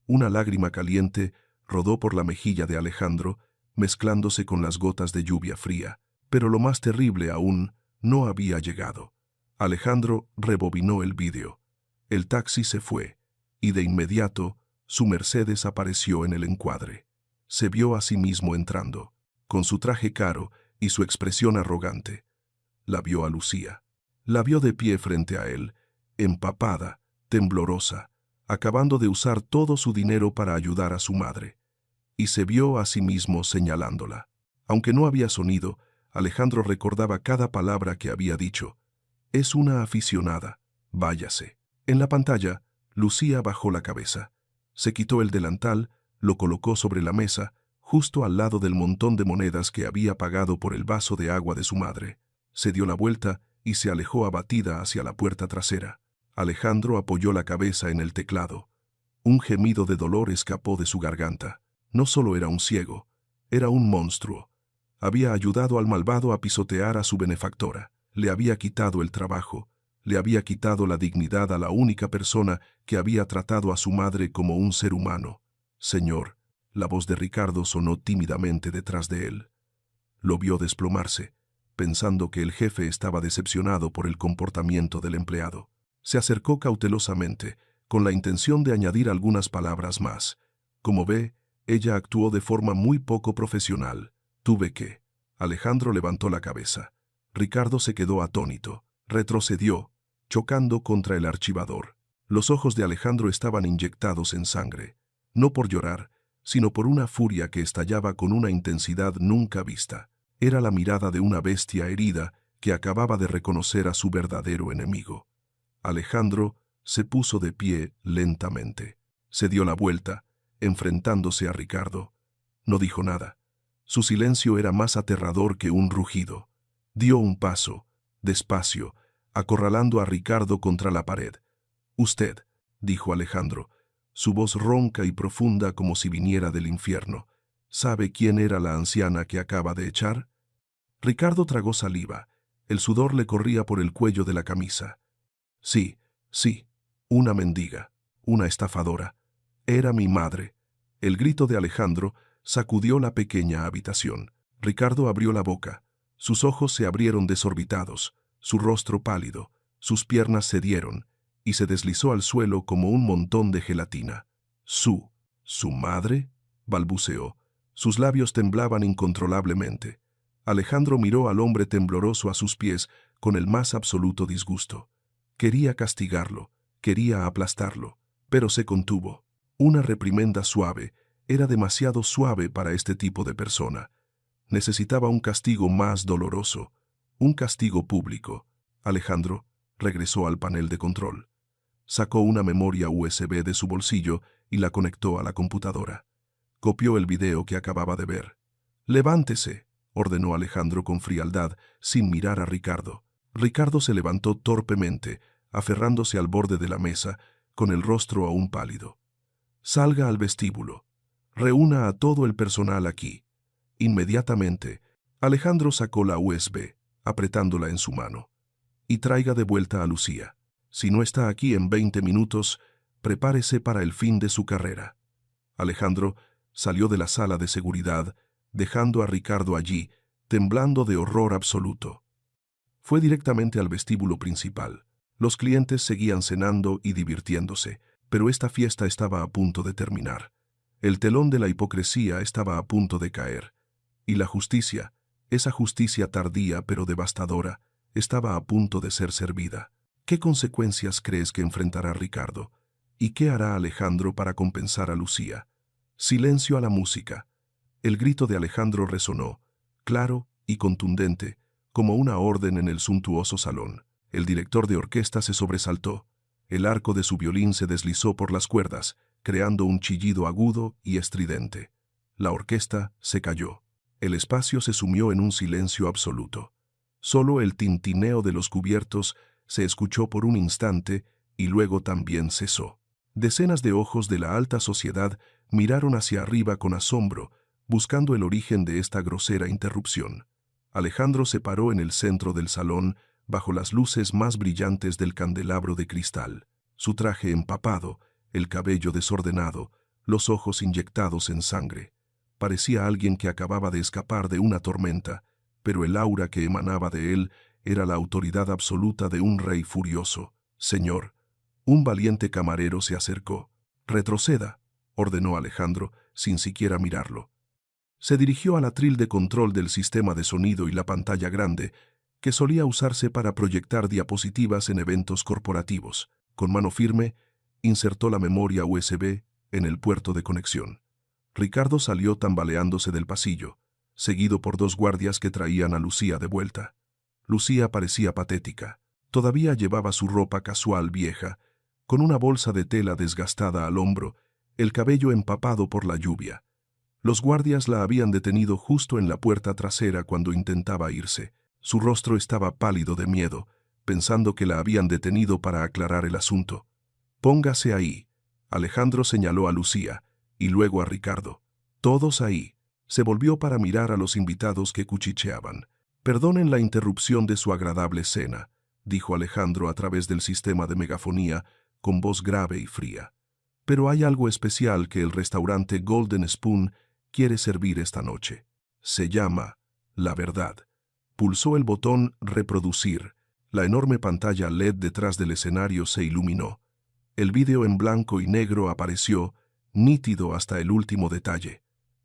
Una lágrima caliente rodó por la mejilla de Alejandro, mezclándose con las gotas de lluvia fría. Pero lo más terrible aún no había llegado. Alejandro rebobinó el vídeo. El taxi se fue, y de inmediato su Mercedes apareció en el encuadre. Se vio a sí mismo entrando, con su traje caro y su expresión arrogante. La vio a Lucía. La vio de pie frente a él, empapada, temblorosa, acabando de usar todo su dinero para ayudar a su madre. Y se vio a sí mismo señalándola. Aunque no había sonido, Alejandro recordaba cada palabra que había dicho. Es una aficionada, váyase. En la pantalla, Lucía bajó la cabeza. Se quitó el delantal, lo colocó sobre la mesa, justo al lado del montón de monedas que había pagado por el vaso de agua de su madre. Se dio la vuelta y se alejó abatida hacia la puerta trasera. Alejandro apoyó la cabeza en el teclado. Un gemido de dolor escapó de su garganta. No solo era un ciego, era un monstruo. Había ayudado al malvado a pisotear a su benefactora. Le había quitado el trabajo. Le había quitado la dignidad a la única persona que había tratado a su madre como un ser humano. Señor, la voz de Ricardo sonó tímidamente detrás de él. Lo vio desplomarse, pensando que el jefe estaba decepcionado por el comportamiento del empleado. Se acercó cautelosamente, con la intención de añadir algunas palabras más. Como ve, ella actuó de forma muy poco profesional. Tuve que. Alejandro levantó la cabeza. Ricardo se quedó atónito. Retrocedió, chocando contra el archivador. Los ojos de Alejandro estaban inyectados en sangre, no por llorar, sino por una furia que estallaba con una intensidad nunca vista. Era la mirada de una bestia herida que acababa de reconocer a su verdadero enemigo. Alejandro se puso de pie lentamente. Se dio la vuelta, enfrentándose a Ricardo. No dijo nada. Su silencio era más aterrador que un rugido. Dio un paso, despacio, acorralando a Ricardo contra la pared. «Usted», dijo Alejandro, su voz ronca y profunda como si viniera del infierno, ¿sabe quién era la anciana que acaba de echar? Ricardo tragó saliva. El sudor le corría por el cuello de la camisa. Sí, sí, una mendiga, una estafadora. Era mi madre. El grito de Alejandro sacudió la pequeña habitación. Ricardo abrió la boca. Sus ojos se abrieron desorbitados, su rostro pálido, sus piernas cedieron y se deslizó al suelo como un montón de gelatina. ¿Su madre?», balbuceó. Sus labios temblaban incontrolablemente. Alejandro miró al hombre tembloroso a sus pies con el más absoluto disgusto. Quería castigarlo, quería aplastarlo, pero se contuvo. Una reprimenda suave era demasiado suave para este tipo de persona. Necesitaba un castigo más doloroso, un castigo público. Alejandro regresó al panel de control. Sacó una memoria USB de su bolsillo y la conectó a la computadora. Copió el video que acababa de ver. «Levántese», ordenó Alejandro con frialdad, sin mirar a Ricardo. Ricardo se levantó torpemente, aferrándose al borde de la mesa, con el rostro aún pálido. «Salga al vestíbulo. Reúna a todo el personal aquí». Inmediatamente, Alejandro sacó la USB, apretándola en su mano. «Y traiga de vuelta a Lucía. Si no está aquí en 20 minutos, prepárese para el fin de su carrera». Alejandro salió de la sala de seguridad, dejando a Ricardo allí, temblando de horror absoluto. Fue directamente al vestíbulo principal. Los clientes seguían cenando y divirtiéndose, pero esta fiesta estaba a punto de terminar. El telón de la hipocresía estaba a punto de caer, y la justicia, esa justicia tardía pero devastadora, estaba a punto de ser servida. ¿Qué consecuencias crees que enfrentará Ricardo? ¿Y qué hará Alejandro para compensar a Lucía? Silencio a la música. El grito de Alejandro resonó, claro y contundente, como una orden en el suntuoso salón. El director de orquesta se sobresaltó. El arco de su violín se deslizó por las cuerdas, creando un chillido agudo y estridente. La orquesta se calló. El espacio se sumió en un silencio absoluto. Solo el tintineo de los cubiertos se escuchó por un instante y luego también cesó. Decenas de ojos de la alta sociedad miraron hacia arriba con asombro, buscando el origen de esta grosera interrupción. Alejandro se paró en el centro del salón, bajo las luces más brillantes del candelabro de cristal. Su traje empapado, el cabello desordenado, los ojos inyectados en sangre. Parecía alguien que acababa de escapar de una tormenta, pero el aura que emanaba de él era la autoridad absoluta de un rey furioso. «Señor». Un valiente camarero se acercó. «Retroceda», ordenó Alejandro, sin siquiera mirarlo. Se dirigió al atril de control del sistema de sonido y la pantalla grande, que solía usarse para proyectar diapositivas en eventos corporativos. Con mano firme, insertó la memoria USB en el puerto de conexión. Ricardo salió tambaleándose del pasillo, seguido por dos guardias que traían a Lucía de vuelta. Lucía parecía patética. Todavía llevaba su ropa casual vieja, con una bolsa de tela desgastada al hombro, el cabello empapado por la lluvia. Los guardias la habían detenido justo en la puerta trasera cuando intentaba irse. Su rostro estaba pálido de miedo, pensando que la habían detenido para aclarar el asunto. «Póngase ahí», Alejandro señaló a Lucía, y luego a Ricardo. «Todos ahí». Se volvió para mirar a los invitados que cuchicheaban. «Perdonen la interrupción de su agradable cena», dijo Alejandro a través del sistema de megafonía, con voz grave y fría. «Pero hay algo especial que el restaurante Golden Spoon quiere servir esta noche. Se llama La Verdad». Pulsó el botón «Reproducir». La enorme pantalla LED detrás del escenario se iluminó. El vídeo en blanco y negro apareció, nítido hasta el último detalle.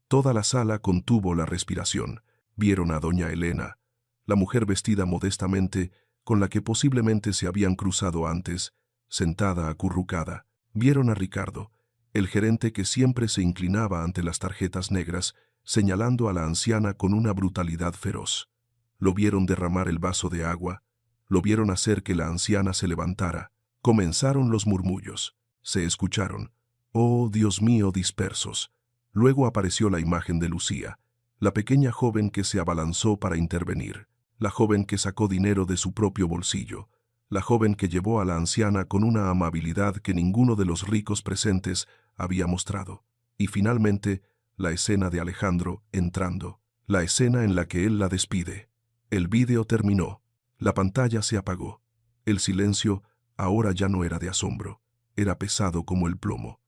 Toda la sala contuvo la respiración. Vieron a doña Elena, la mujer vestida modestamente, con la que posiblemente se habían cruzado antes, sentada acurrucada. Vieron a Ricardo, el gerente que siempre se inclinaba ante las tarjetas negras, señalando a la anciana con una brutalidad feroz. Lo vieron derramar el vaso de agua, lo vieron hacer que la anciana se levantara. Comenzaron los murmullos. Se escucharon. «Oh, Dios mío», dispersos. Luego apareció la imagen de Lucía, la pequeña joven que se abalanzó para intervenir, la joven que sacó dinero de su propio bolsillo, la joven que llevó a la anciana con una amabilidad que ninguno de los ricos presentes había mostrado. Y finalmente, la escena de Alejandro entrando, la escena en la que él la despide. El vídeo terminó. La pantalla se apagó. El silencio ahora ya no era de asombro, era pesado como el plomo.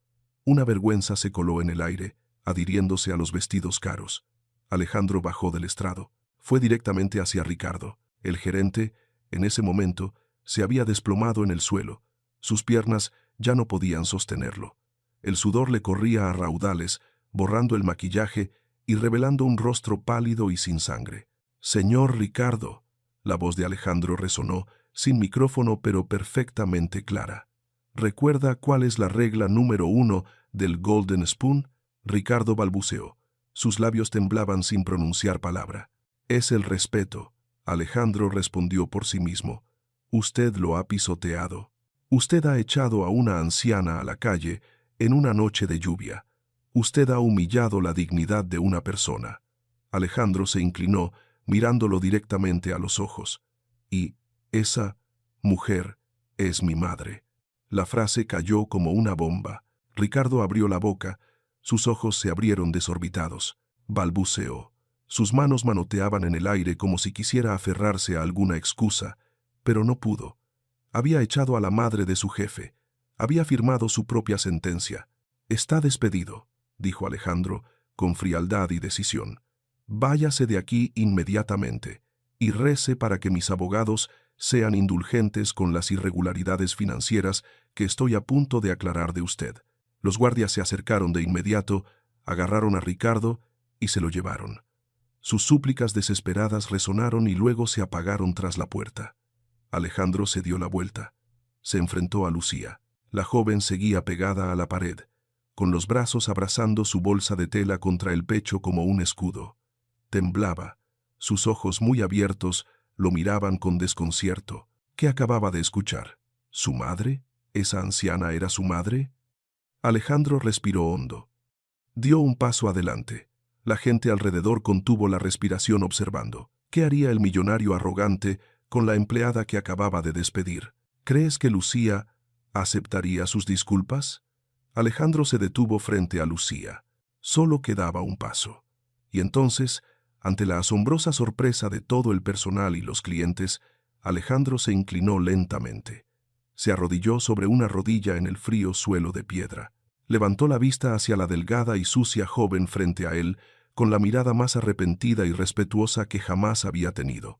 Una vergüenza se coló en el aire, adhiriéndose a los vestidos caros. Alejandro bajó del estrado. Fue directamente hacia Ricardo. El gerente, en ese momento, se había desplomado en el suelo. Sus piernas ya no podían sostenerlo. El sudor le corría a raudales, borrando el maquillaje y revelando un rostro pálido y sin sangre. «Señor Ricardo», la voz de Alejandro resonó, sin micrófono pero perfectamente clara. «¿Recuerda cuál es la regla número 1 del Golden Spoon?». Ricardo balbuceó. Sus labios temblaban sin pronunciar palabra. «Es el respeto», Alejandro respondió por sí mismo. «Usted lo ha pisoteado. Usted ha echado a una anciana a la calle en una noche de lluvia. Usted ha humillado la dignidad de una persona». Alejandro se inclinó, mirándolo directamente a los ojos. «Y esa mujer es mi madre». La frase cayó como una bomba. Ricardo abrió la boca, sus ojos se abrieron desorbitados. Balbuceó. Sus manos manoteaban en el aire como si quisiera aferrarse a alguna excusa, pero no pudo. Había echado a la madre de su jefe. Había firmado su propia sentencia. «Está despedido», dijo Alejandro, con frialdad y decisión. «Váyase de aquí inmediatamente y rece para que mis abogados sean indulgentes con las irregularidades financieras que estoy a punto de aclarar de usted. Los guardias se acercaron de inmediato, agarraron a Ricardo y se lo llevaron. Sus súplicas desesperadas resonaron y luego se apagaron tras la puerta. Alejandro se dio la vuelta. Se enfrentó a Lucía. La joven seguía pegada a la pared, con los brazos abrazando su bolsa de tela contra el pecho como un escudo. Temblaba. Sus ojos muy abiertos lo miraban con desconcierto. ¿Qué acababa de escuchar? ¿Su madre? ¿Esa anciana era su madre? Alejandro respiró hondo. Dio un paso adelante. La gente alrededor contuvo la respiración observando. ¿Qué haría el millonario arrogante con la empleada que acababa de despedir? ¿Crees que Lucía aceptaría sus disculpas? Alejandro se detuvo frente a Lucía. Solo quedaba un paso. Y entonces, ante la asombrosa sorpresa de todo el personal y los clientes, Alejandro se inclinó lentamente. Se arrodilló sobre una rodilla en el frío suelo de piedra. Levantó la vista hacia la delgada y sucia joven frente a él, con la mirada más arrepentida y respetuosa que jamás había tenido.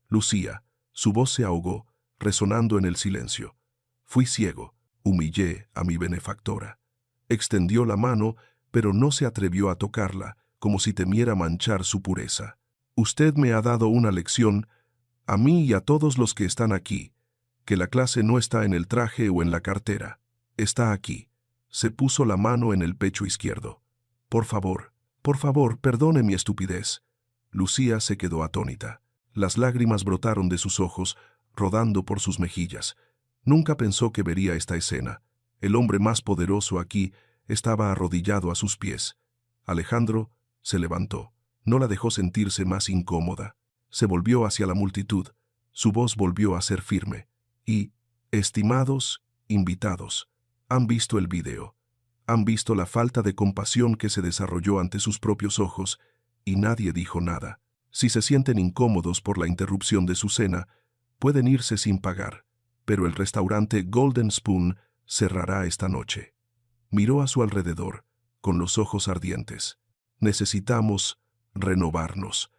Lucía, su voz se ahogó, resonando en el silencio. Fui ciego, humillé a mi benefactora. Extendió la mano, pero no se atrevió a tocarla, como si temiera manchar su pureza. Usted me ha dado una lección, a mí y a todos los que están aquí, que la clase no está en el traje o en la cartera. Está aquí. Se puso la mano en el pecho izquierdo. Por favor, perdone mi estupidez. Lucía se quedó atónita. Las lágrimas brotaron de sus ojos, rodando por sus mejillas. Nunca pensó que vería esta escena. El hombre más poderoso aquí estaba arrodillado a sus pies. Alejandro se levantó. No la dejó sentirse más incómoda. Se volvió hacia la multitud. Su voz volvió a ser firme. Y, estimados invitados, han visto el video. Han visto la falta de compasión que se desarrolló ante sus propios ojos, y nadie dijo nada. Si se sienten incómodos por la interrupción de su cena, pueden irse sin pagar, pero el restaurante Golden Spoon cerrará esta noche. Miró a su alrededor, con los ojos ardientes. Necesitamos renovarnos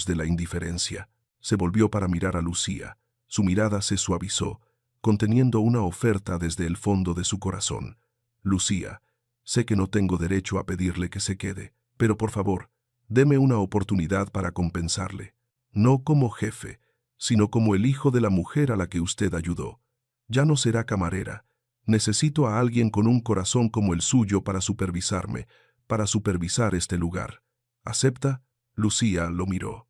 de la indiferencia. Se volvió para mirar a Lucía. Su mirada se suavizó, conteniendo una oferta desde el fondo de su corazón. Lucía, sé que no tengo derecho a pedirle que se quede, pero por favor, deme una oportunidad para compensarle. No como jefe, sino como el hijo de la mujer a la que usted ayudó. Ya no será camarera. Necesito a alguien con un corazón como el suyo para supervisarme, para supervisar este lugar. ¿Acepta? Lucía lo miró.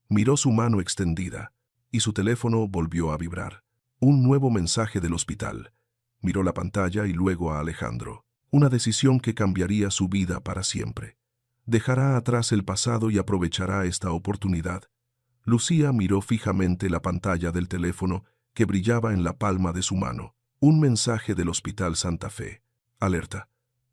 Miró su mano extendida, y su teléfono volvió a vibrar. Un nuevo mensaje del hospital. Miró la pantalla y luego a Alejandro. Una decisión que cambiaría su vida para siempre. Dejará atrás el pasado y aprovechará esta oportunidad. Lucía miró fijamente la pantalla del teléfono que brillaba en la palma de su mano. Un mensaje del Hospital Santa Fe. Alerta.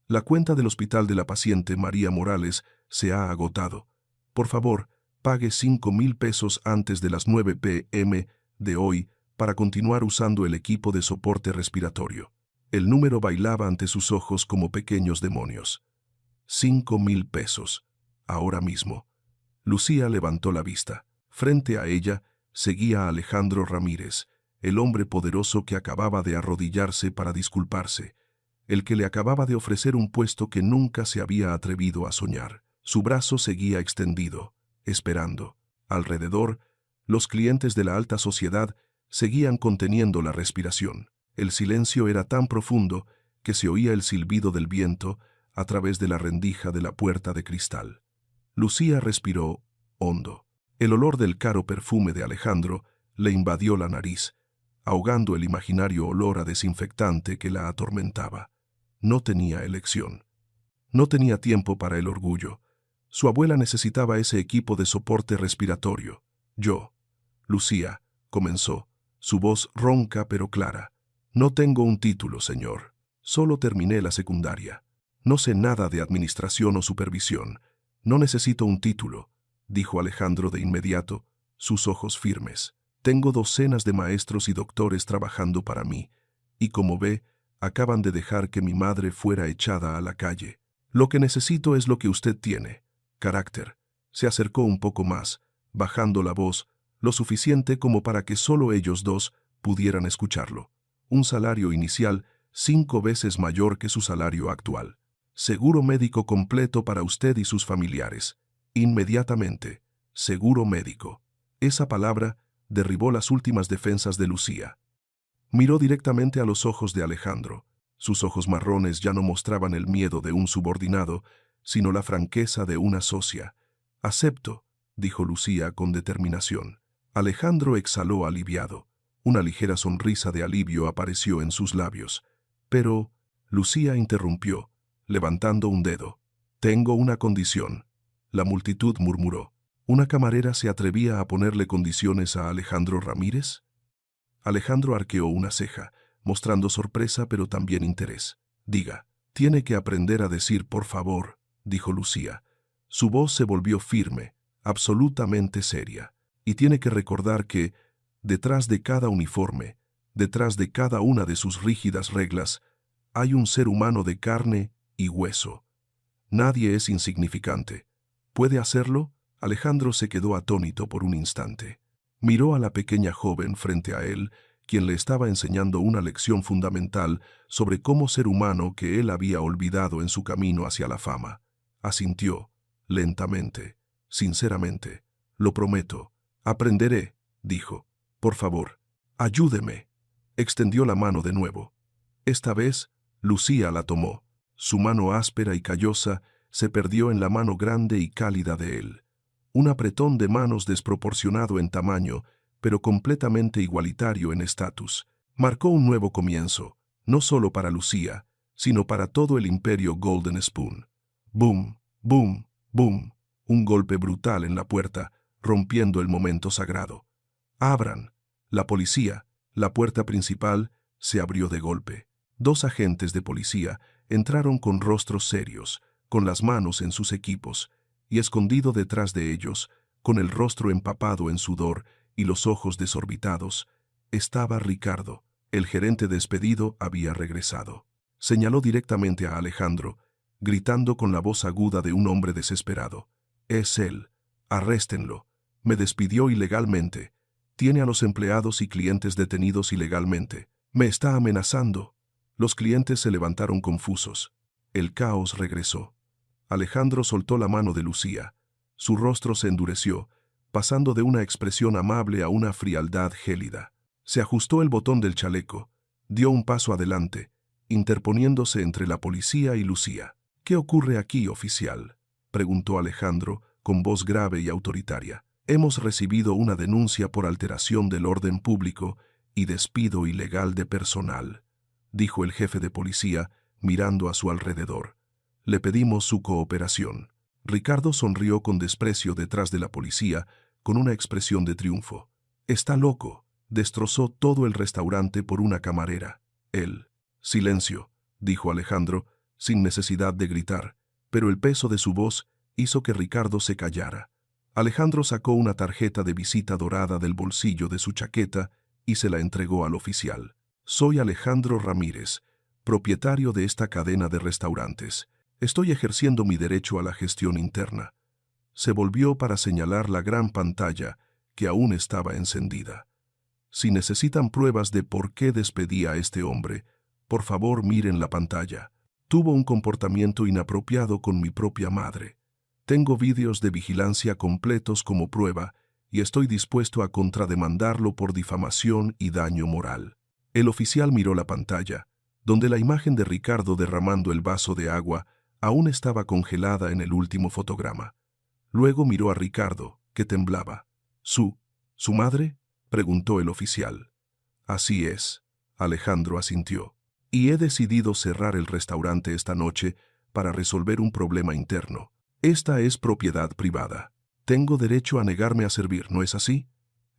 La cuenta del hospital de la paciente María Morales se ha agotado. Por favor, pague 5,000 pesos antes de las 9 p.m. de hoy para continuar usando el equipo de soporte respiratorio. El número bailaba ante sus ojos como pequeños demonios. 5,000 pesos. Ahora mismo. Lucía levantó la vista. Frente a ella seguía a Alejandro Ramírez, el hombre poderoso que acababa de arrodillarse para disculparse, el que le acababa de ofrecer un puesto que nunca se había atrevido a soñar. Su brazo seguía extendido, esperando. Alrededor, los clientes de la alta sociedad seguían conteniendo la respiración. El silencio era tan profundo que se oía el silbido del viento a través de la rendija de la puerta de cristal. Lucía respiró hondo. El olor del caro perfume de Alejandro le invadió la nariz, ahogando el imaginario olor a desinfectante que la atormentaba. No tenía elección. No tenía tiempo para el orgullo. Su abuela necesitaba ese equipo de soporte respiratorio. Lucía, comenzó, su voz ronca pero clara. No tengo un título, señor. Solo terminé la secundaria. No sé nada de administración o supervisión. No necesito un título, dijo Alejandro de inmediato, sus ojos firmes. Tengo docenas de maestros y doctores trabajando para mí, y como ve, acaban de dejar que mi madre fuera echada a la calle. Lo que necesito es lo que usted tiene. Carácter. Se acercó un poco más, bajando la voz, lo suficiente como para que solo ellos dos pudieran escucharlo. Un salario inicial 5 veces mayor que su salario actual. Seguro médico completo para usted y sus familiares. Inmediatamente. Seguro médico. Esa palabra derribó las últimas defensas de Lucía. Miró directamente a los ojos de Alejandro. Sus ojos marrones ya no mostraban el miedo de un subordinado, sino la franqueza de una socia. «Acepto», dijo Lucía con determinación. Alejandro exhaló aliviado. Una ligera sonrisa de alivio apareció en sus labios. Pero Lucía interrumpió, levantando un dedo. «Tengo una condición». La multitud murmuró. ¿Una camarera se atrevía a ponerle condiciones a Alejandro Ramírez? Alejandro arqueó una ceja, mostrando sorpresa pero también interés. «Diga, tiene que aprender a decir por favor», dijo Lucía. Su voz se volvió firme, absolutamente seria. «Y tiene que recordar que, detrás de cada uniforme, detrás de cada una de sus rígidas reglas, hay un ser humano de carne y hueso. Nadie es insignificante. ¿Puede hacerlo?». Alejandro se quedó atónito por un instante. Miró a la pequeña joven frente a él, quien le estaba enseñando una lección fundamental sobre cómo ser humano que él había olvidado en su camino hacia la fama. Asintió, lentamente, sinceramente. «Lo prometo. Aprenderé», dijo. «Por favor, ayúdeme». Extendió la mano de nuevo. Esta vez, Lucía la tomó. Su mano áspera y callosa se perdió en la mano grande y cálida de él. Un apretón de manos desproporcionado en tamaño, pero completamente igualitario en estatus. Marcó un nuevo comienzo, no solo para Lucía, sino para todo el imperio Golden Spoon. Boom, boom, boom. Un golpe brutal en la puerta, rompiendo el momento sagrado. «Abran». La policía, la puerta principal, se abrió de golpe. 2 agentes de policía entraron con rostros serios, con las manos en sus equipos, y escondido detrás de ellos, con el rostro empapado en sudor y los ojos desorbitados, estaba Ricardo. El gerente despedido había regresado. Señaló directamente a Alejandro, gritando con la voz aguda de un hombre desesperado. «Es él. Arréstenlo. Me despidió ilegalmente. Tiene a los empleados y clientes detenidos ilegalmente. Me está amenazando». Los clientes se levantaron confusos. El caos regresó. Alejandro soltó la mano de Lucía. Su rostro se endureció, pasando de una expresión amable a una frialdad gélida. Se ajustó el botón del chaleco, dio un paso adelante, interponiéndose entre la policía y Lucía. «¿Qué ocurre aquí, oficial?», preguntó Alejandro con voz grave y autoritaria. «Hemos recibido una denuncia por alteración del orden público y despido ilegal de personal», dijo el jefe de policía, mirando a su alrededor. «Le pedimos su cooperación». Ricardo sonrió con desprecio detrás de la policía, con una expresión de triunfo. «Está loco. Destrozó todo el restaurante por una camarera. Él». «Silencio», dijo Alejandro, sin necesidad de gritar, pero el peso de su voz hizo que Ricardo se callara. Alejandro sacó una tarjeta de visita dorada del bolsillo de su chaqueta y se la entregó al oficial. «Soy Alejandro Ramírez, propietario de esta cadena de restaurantes. Estoy ejerciendo mi derecho a la gestión interna». Se volvió para señalar la gran pantalla que aún estaba encendida. «Si necesitan pruebas de por qué despedí a este hombre, por favor miren la pantalla. Tuvo un comportamiento inapropiado con mi propia madre. Tengo vídeos de vigilancia completos como prueba y estoy dispuesto a contrademandarlo por difamación y daño moral». El oficial miró la pantalla, donde la imagen de Ricardo derramando el vaso de agua aún estaba congelada en el último fotograma. Luego miró a Ricardo, que temblaba. ¿Su madre?», preguntó el oficial. «Así es», Alejandro asintió. «Y he decidido cerrar el restaurante esta noche para resolver un problema interno. Esta es propiedad privada. Tengo derecho a negarme a servir, ¿no es así?».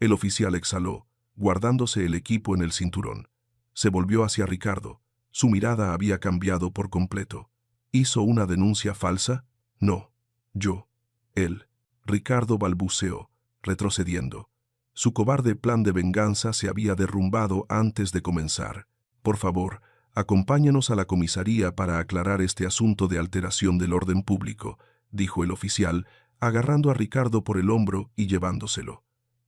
El oficial exhaló, guardándose el equipo en el cinturón. Se volvió hacia Ricardo. Su mirada había cambiado por completo. «¿Hizo una denuncia falsa?». «No. Yo». «Él». Ricardo balbuceó, retrocediendo. Su cobarde plan de venganza se había derrumbado antes de comenzar. «Por favor, acompáñenos a la comisaría para aclarar este asunto de alteración del orden público», dijo el oficial, agarrando a Ricardo por el hombro y llevándoselo.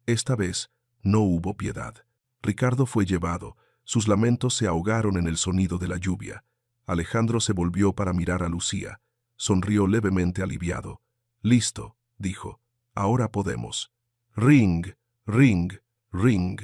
Esta vez no hubo piedad. Ricardo fue llevado. Sus lamentos se ahogaron en el sonido de la lluvia. Alejandro se volvió para mirar a Lucía. Sonrió levemente aliviado. «Listo», dijo. «Ahora podemos». Ring, ring, ring.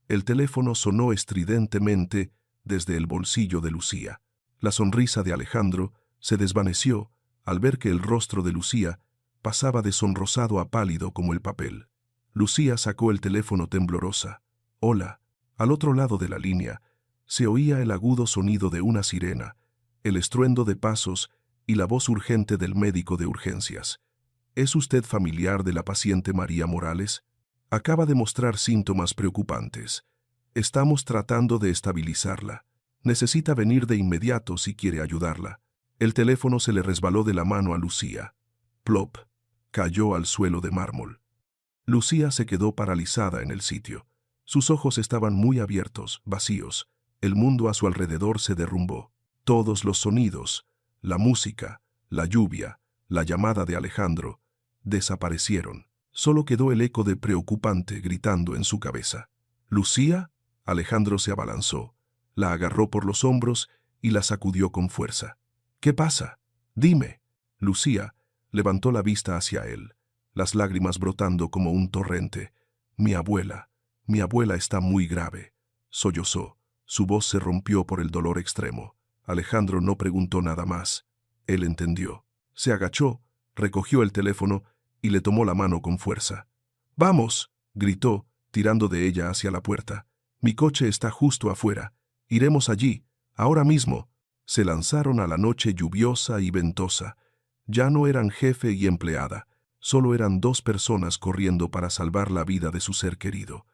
El teléfono sonó estridentemente desde el bolsillo de Lucía. La sonrisa de Alejandro se desvaneció al ver que el rostro de Lucía pasaba de sonrosado a pálido como el papel. Lucía sacó el teléfono temblorosa. «Hola». Al otro lado de la línea se oía el agudo sonido de una sirena, el estruendo de pasos y la voz urgente del médico de urgencias. «¿Es usted familiar de la paciente María Morales? Acaba de mostrar síntomas preocupantes. Estamos tratando de estabilizarla. Necesita venir de inmediato si quiere ayudarla». El teléfono se le resbaló de la mano a Lucía. Plop. Cayó al suelo de mármol. Lucía se quedó paralizada en el sitio. Sus ojos estaban muy abiertos, vacíos. El mundo a su alrededor se derrumbó. Todos los sonidos, la música, la lluvia, la llamada de Alejandro, desaparecieron. Solo quedó el eco de preocupante gritando en su cabeza. «¿Lucía?». Alejandro se abalanzó, la agarró por los hombros y la sacudió con fuerza. «¿Qué pasa? Dime». Lucía levantó la vista hacia él, las lágrimas brotando como un torrente. Mi abuela está muy grave», sollozó. Su voz se rompió por el dolor extremo. Alejandro no preguntó nada más. Él entendió. Se agachó, recogió el teléfono y le tomó la mano con fuerza. «Vamos», gritó, tirando de ella hacia la puerta. «Mi coche está justo afuera. Iremos allí, ahora mismo». Se lanzaron a la noche lluviosa y ventosa. Ya no eran jefe y empleada, solo eran dos personas corriendo para salvar la vida de su ser querido.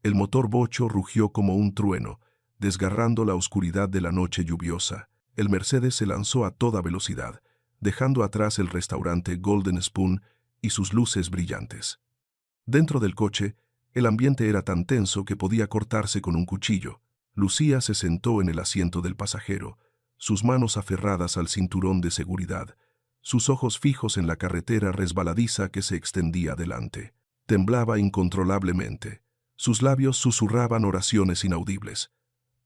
El motor bocho rugió como un trueno, desgarrando la oscuridad de la noche lluviosa. El Mercedes se lanzó a toda velocidad, dejando atrás el restaurante Golden Spoon y sus luces brillantes. Dentro del coche, el ambiente era tan tenso que podía cortarse con un cuchillo. Lucía se sentó en el asiento del pasajero, sus manos aferradas al cinturón de seguridad, sus ojos fijos en la carretera resbaladiza que se extendía delante. Temblaba incontrolablemente. Sus labios susurraban oraciones inaudibles.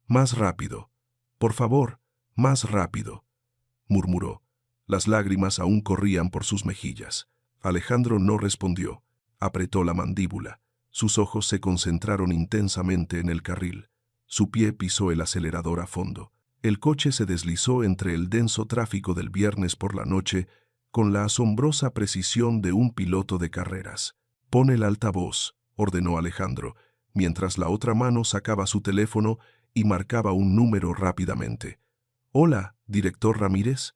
«Más rápido. Por favor, más rápido», murmuró. Las lágrimas aún corrían por sus mejillas. Alejandro no respondió. Apretó la mandíbula. Sus ojos se concentraron intensamente en el carril. Su pie pisó el acelerador a fondo. El coche se deslizó entre el denso tráfico del viernes por la noche con la asombrosa precisión de un piloto de carreras. «Pon el altavoz», ordenó Alejandro, mientras la otra mano sacaba su teléfono y marcaba un número rápidamente. «Hola, director Ramírez».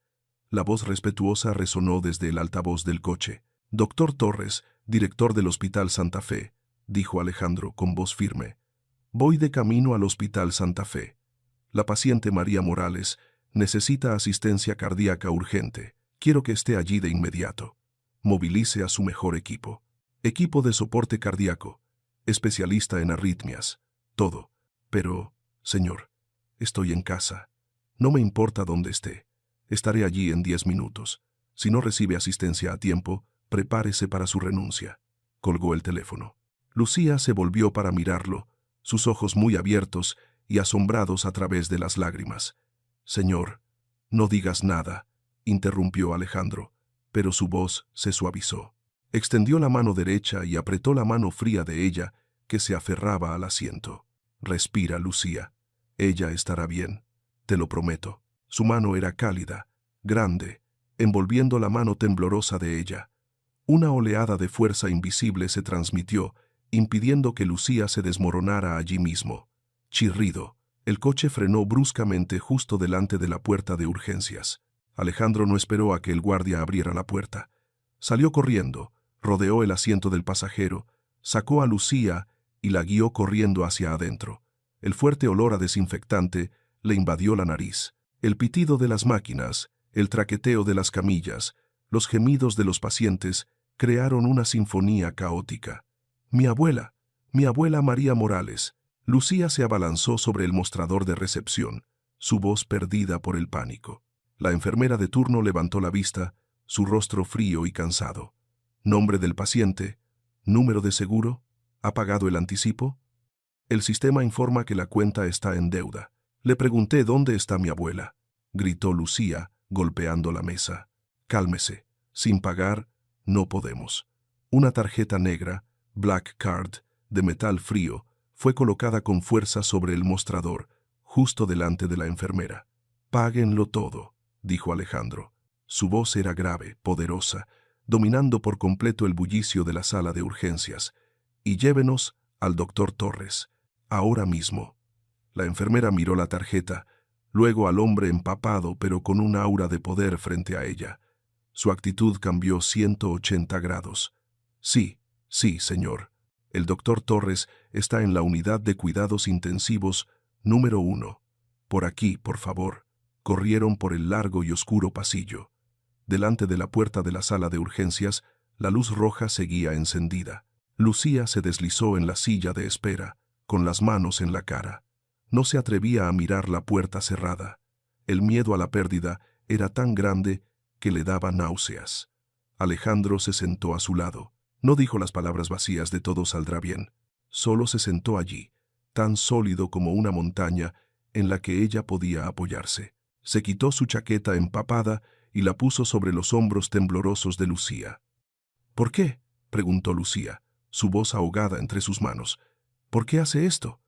La voz respetuosa resonó desde el altavoz del coche. «Doctor Torres, director del Hospital Santa Fe», dijo Alejandro con voz firme. «Voy de camino al Hospital Santa Fe. La paciente María Morales necesita asistencia cardíaca urgente. Quiero que esté allí de inmediato. Movilice a su mejor equipo. Equipo de soporte cardíaco, especialista en arritmias, todo. Pero, señor, estoy en casa. No me importa dónde esté. Estaré allí en 10 minutos. Si no recibe asistencia a tiempo, prepárese para su renuncia». Colgó el teléfono. Lucía se volvió para mirarlo, sus ojos muy abiertos y asombrados a través de las lágrimas. «Señor, no digas nada», interrumpió Alejandro, pero su voz se suavizó. Extendió la mano derecha y apretó la mano fría de ella, que se aferraba al asiento. «Respira, Lucía. Ella estará bien, te lo prometo». Su mano era cálida, grande, envolviendo la mano temblorosa de ella. Una oleada de fuerza invisible se transmitió, impidiendo que Lucía se desmoronara allí mismo. Chirrido. El coche frenó bruscamente justo delante de la puerta de urgencias. Alejandro no esperó a que el guardia abriera la puerta. Salió corriendo, rodeó el asiento del pasajero, sacó a Lucía y la guió corriendo hacia adentro. El fuerte olor a desinfectante le invadió la nariz. El pitido de las máquinas, el traqueteo de las camillas, los gemidos de los pacientes crearon una sinfonía caótica. Mi abuela María Morales». Lucía se abalanzó sobre el mostrador de recepción, su voz perdida por el pánico. La enfermera de turno levantó la vista, su rostro frío y cansado. «Nombre del paciente, número de seguro». ¿Ha pagado el anticipo? El sistema informa que la cuenta está en deuda. Le pregunté dónde está mi abuela. Gritó Lucía, golpeando la mesa. Cálmese. Sin pagar, no podemos. Una tarjeta negra, Black Card, de metal frío, fue colocada con fuerza sobre el mostrador, justo delante de la enfermera. Páguenlo todo, dijo Alejandro. Su voz era grave, poderosa, dominando por completo el bullicio de la sala de urgencias. Y llévenos al doctor Torres, ahora mismo. La enfermera miró la tarjeta, luego al hombre empapado pero con un aura de poder frente a ella. Su actitud cambió 180 grados. Sí, señor. El doctor Torres está en la unidad de cuidados intensivos número 1. Por aquí, por favor. Corrieron por el largo y oscuro pasillo. Delante de la puerta de la sala de urgencias, la luz roja seguía encendida. Lucía se deslizó en la silla de espera, con las manos en la cara. No se atrevía a mirar la puerta cerrada. El miedo a la pérdida era tan grande que le daba náuseas. Alejandro se sentó a su lado. No dijo las palabras vacías de todo saldrá bien. Solo se sentó allí, tan sólido como una montaña en la que ella podía apoyarse. Se quitó su chaqueta empapada y la puso sobre los hombros temblorosos de Lucía. ¿Por qué?, preguntó Lucía, su voz ahogada entre sus manos. ¿Por qué hace esto?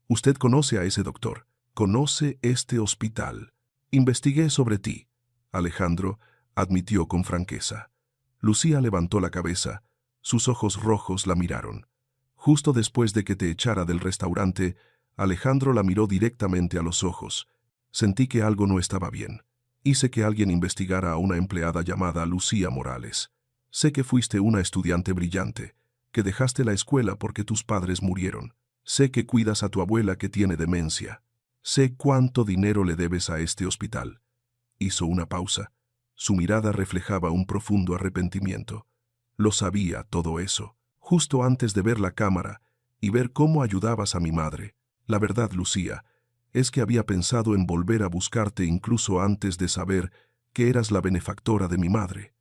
Usted conoce a ese doctor, conoce este hospital. Investigué sobre ti, Alejandro admitió con franqueza. Lucía levantó la cabeza, sus ojos rojos la miraron. Justo después de que te echara del restaurante, Alejandro la miró directamente a los ojos. Sentí que algo no estaba bien. Hice que alguien investigara a una empleada llamada Lucía Morales. Sé que fuiste una estudiante brillante, que dejaste la escuela porque tus padres murieron. Sé que cuidas a tu abuela que tiene demencia. Sé cuánto dinero le debes a este hospital. Hizo una pausa. Su mirada reflejaba un profundo arrepentimiento. Lo sabía todo eso, justo antes de ver la cámara y ver cómo ayudabas a mi madre. La verdad, Lucía, es que había pensado en volver a buscarte incluso antes de saber que eras la benefactora de mi madre.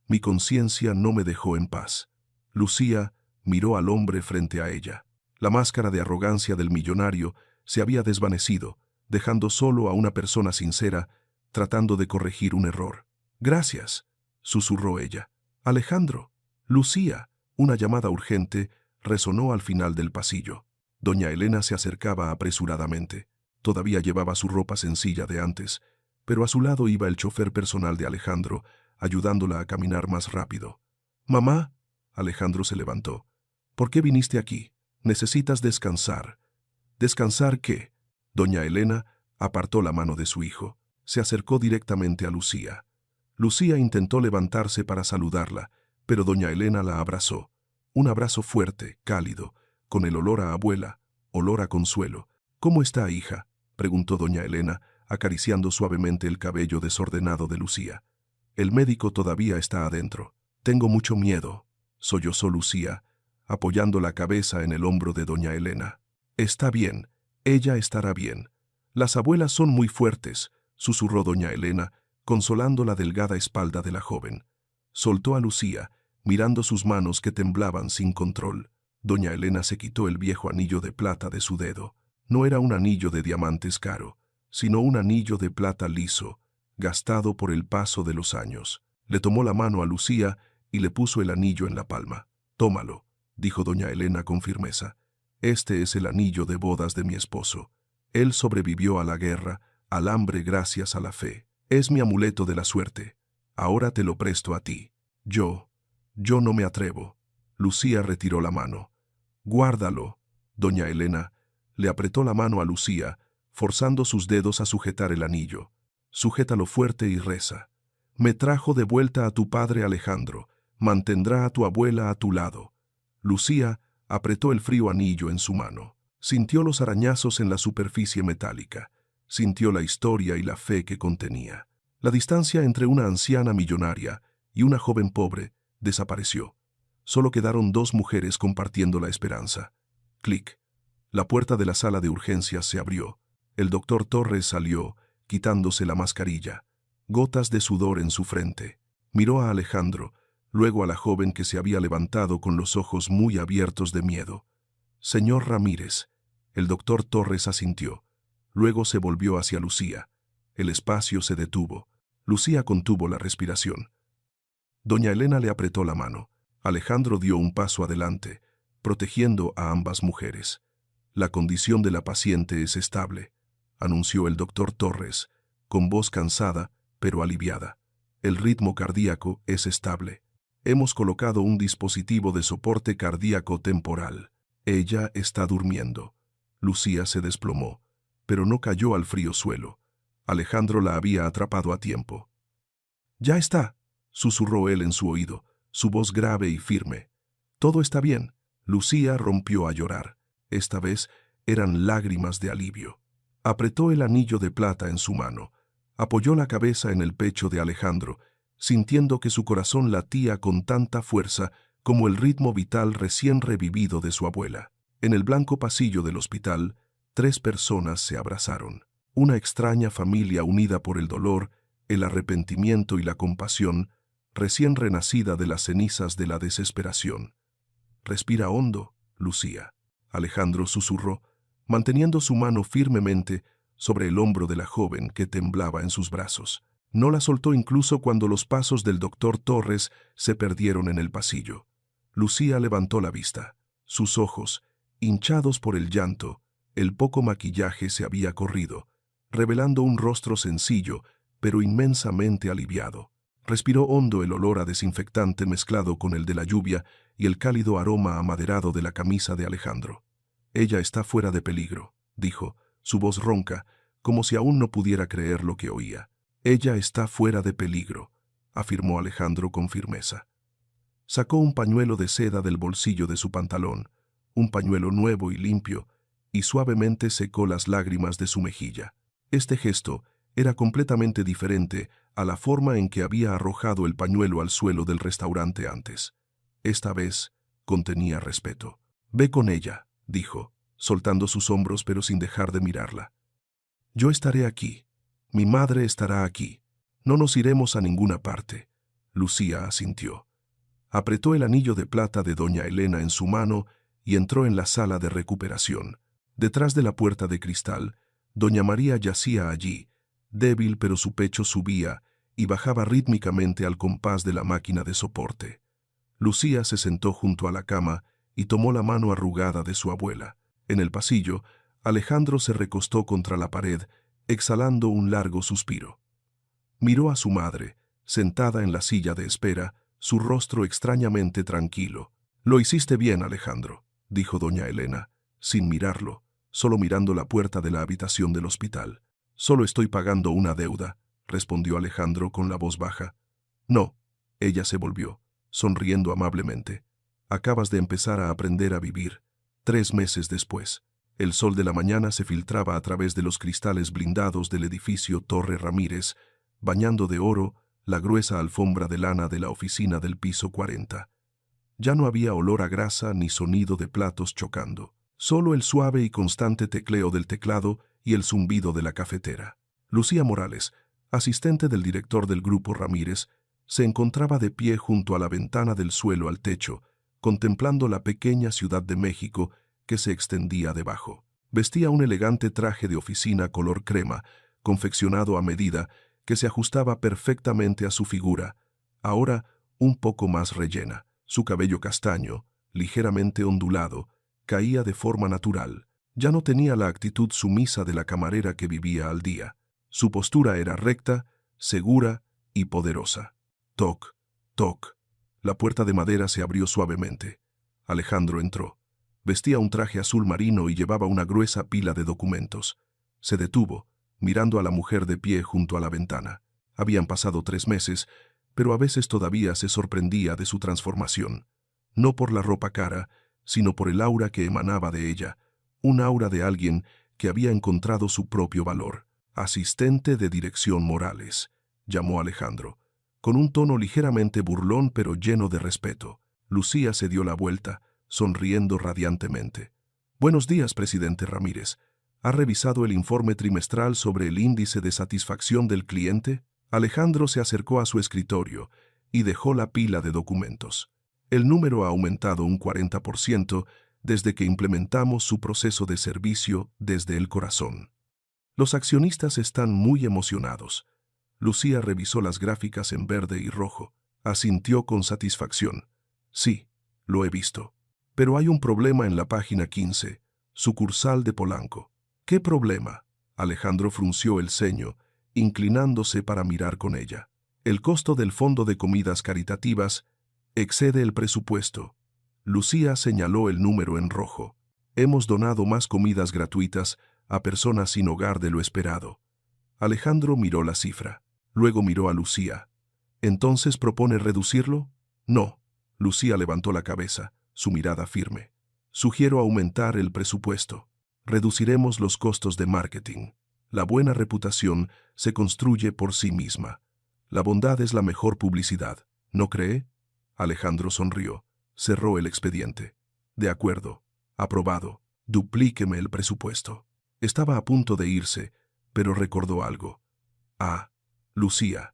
Mi conciencia no me dejó en paz. Lucía miró al hombre frente a ella. La máscara de arrogancia del millonario se había desvanecido, dejando solo a una persona sincera tratando de corregir un error. Gracias, susurró ella. Alejandro. Lucía. Una llamada urgente resonó al final del pasillo. Doña Elena se acercaba apresuradamente. Todavía llevaba su ropa sencilla de antes, pero a su lado iba el chofer personal de Alejandro, ayudándola a caminar más rápido. «Mamá», Alejandro se levantó. «¿Por qué viniste aquí? Necesitas descansar». «¿Descansar qué?». Doña Elena apartó la mano de su hijo. Se acercó directamente a Lucía. Lucía intentó levantarse para saludarla, pero doña Elena la abrazó. Un abrazo fuerte, cálido, con el olor a abuela, olor a consuelo. «¿Cómo está, hija?», preguntó doña Elena, acariciando suavemente el cabello desordenado de Lucía. «El médico todavía está adentro. Tengo mucho miedo», sollozó Lucía, apoyando la cabeza en el hombro de doña Elena. «Está bien, ella estará bien. Las abuelas son muy fuertes», susurró doña Elena, consolando la delgada espalda de la joven. Soltó a Lucía, mirando sus manos que temblaban sin control. Doña Elena se quitó el viejo anillo de plata de su dedo. No era un anillo de diamantes caro, sino un anillo de plata liso, gastado por el paso de los años. Le tomó la mano a Lucía y le puso el anillo en la palma. «Tómalo», dijo doña Elena con firmeza. «Este es el anillo de bodas de mi esposo. Él sobrevivió a la guerra, al hambre gracias a la fe. Es mi amuleto de la suerte. Ahora te lo presto a ti». Yo no me atrevo». Lucía retiró la mano. «Guárdalo». Doña Elena le apretó la mano a Lucía, forzando sus dedos a sujetar el anillo. «Sujétalo fuerte y reza. Me trajo de vuelta a tu padre Alejandro. Mantendrá a tu abuela a tu lado». Lucía apretó el frío anillo en su mano. Sintió los arañazos en la superficie metálica. Sintió la historia y la fe que contenía. La distancia entre una anciana millonaria y una joven pobre desapareció. Solo quedaron dos mujeres compartiendo la esperanza. Clic. La puerta de la sala de urgencias se abrió. El doctor Torres salió, quitándose la mascarilla. Gotas de sudor en su frente. Miró a Alejandro, luego a la joven que se había levantado con los ojos muy abiertos de miedo. Señor Ramírez. El doctor Torres asintió. Luego se volvió hacia Lucía. El espacio se detuvo. Lucía contuvo la respiración. Doña Elena le apretó la mano. Alejandro dio un paso adelante, protegiendo a ambas mujeres. La condición de la paciente es estable, anunció el doctor Torres, con voz cansada, pero aliviada. El ritmo cardíaco es estable. Hemos colocado un dispositivo de soporte cardíaco temporal. Ella está durmiendo. Lucía se desplomó, pero no cayó al frío suelo. Alejandro la había atrapado a tiempo. «Ya está», susurró él en su oído, su voz grave y firme. «Todo está bien». Lucía rompió a llorar. Esta vez eran lágrimas de alivio. Apretó el anillo de plata en su mano. Apoyó la cabeza en el pecho de Alejandro, sintiendo que su corazón latía con tanta fuerza como el ritmo vital recién revivido de su abuela. En el blanco pasillo del hospital, 3 personas se abrazaron. Una extraña familia unida por el dolor, el arrepentimiento y la compasión, recién renacida de las cenizas de la desesperación. «Respira hondo, Lucía», Alejandro susurró, manteniendo su mano firmemente sobre el hombro de la joven que temblaba en sus brazos. No la soltó incluso cuando los pasos del doctor Torres se perdieron en el pasillo. Lucía levantó la vista. Sus ojos, hinchados por el llanto, el poco maquillaje se había corrido, revelando un rostro sencillo, pero inmensamente aliviado. Respiró hondo el olor a desinfectante mezclado con el de la lluvia y el cálido aroma amaderado de la camisa de Alejandro. «Ella está fuera de peligro», dijo, su voz ronca, como si aún no pudiera creer lo que oía. «Ella está fuera de peligro», afirmó Alejandro con firmeza. Sacó un pañuelo de seda del bolsillo de su pantalón, un pañuelo nuevo y limpio, y suavemente secó las lágrimas de su mejilla. Este gesto era completamente diferente a la forma en que había arrojado el pañuelo al suelo del restaurante antes. Esta vez contenía respeto. «Ve con ella», dijo, soltando sus hombros pero sin dejar de mirarla. «Yo estaré aquí. Mi madre estará aquí. No nos iremos a ninguna parte». Lucía asintió. Apretó el anillo de plata de doña Elena en su mano y entró en la sala de recuperación. Detrás de la puerta de cristal, doña María yacía allí, débil pero su pecho subía y bajaba rítmicamente al compás de la máquina de soporte. Lucía se sentó junto a la cama y tomó la mano arrugada de su abuela. En el pasillo, Alejandro se recostó contra la pared, exhalando un largo suspiro. Miró a su madre, sentada en la silla de espera, su rostro extrañamente tranquilo. «Lo hiciste bien, Alejandro», dijo doña Elena, sin mirarlo, solo mirando la puerta de la habitación del hospital. «Solo estoy pagando una deuda», respondió Alejandro con la voz baja. «No», ella se volvió, sonriendo amablemente. «Acabas de empezar a aprender a vivir». 3 meses después, el sol de la mañana se filtraba a través de los cristales blindados del edificio Torre Ramírez, bañando de oro la gruesa alfombra de lana de la oficina del piso 40. Ya no había olor a grasa ni sonido de platos chocando, solo el suave y constante tecleo del teclado y el zumbido de la cafetera. Lucía Morales, asistente del director del grupo Ramírez, se encontraba de pie junto a la ventana del suelo al techo, contemplando la pequeña Ciudad de México que se extendía debajo. Vestía un elegante traje de oficina color crema, confeccionado a medida, que se ajustaba perfectamente a su figura, ahora un poco más rellena. Su cabello castaño, ligeramente ondulado, caía de forma natural. Ya no tenía la actitud sumisa de la camarera que vivía al día. Su postura era recta, segura y poderosa. Toc, toc. La puerta de madera se abrió suavemente. Alejandro entró. Vestía un traje azul marino y llevaba una gruesa pila de documentos. Se detuvo, mirando a la mujer de pie junto a la ventana. Habían pasado 3 meses, pero a veces todavía se sorprendía de su transformación. No por la ropa cara, sino por el aura que emanaba de ella, un aura de alguien que había encontrado su propio valor. «Asistente de dirección Morales», llamó Alejandro, con un tono ligeramente burlón pero lleno de respeto. Lucía se dio la vuelta, sonriendo radiantemente. «Buenos días, presidente Ramírez. ¿Ha revisado el informe trimestral sobre el índice de satisfacción del cliente?» Alejandro se acercó a su escritorio y dejó la pila de documentos. «El número ha aumentado un 40% desde que implementamos su proceso de servicio desde el corazón. Los accionistas están muy emocionados. Lucía revisó las gráficas en verde y rojo. Asintió con satisfacción. Sí, lo he visto. Pero hay un problema en la página 15, sucursal de Polanco. ¿Qué problema? Alejandro frunció el ceño, inclinándose para mirar con ella. El costo del fondo de comidas caritativas excede el presupuesto. Lucía señaló el número en rojo. Hemos donado más comidas gratuitas a personas sin hogar de lo esperado. Alejandro miró la cifra. Luego miró a Lucía. ¿Entonces propone reducirlo? No. Lucía levantó la cabeza, su mirada firme. Sugiero aumentar el presupuesto. Reduciremos los costos de marketing. La buena reputación se construye por sí misma. La bondad es la mejor publicidad, ¿no cree? Alejandro sonrió. Cerró el expediente. De acuerdo. Aprobado. Duplíqueme el presupuesto. Estaba a punto de irse, pero recordó algo. Ah, Lucía.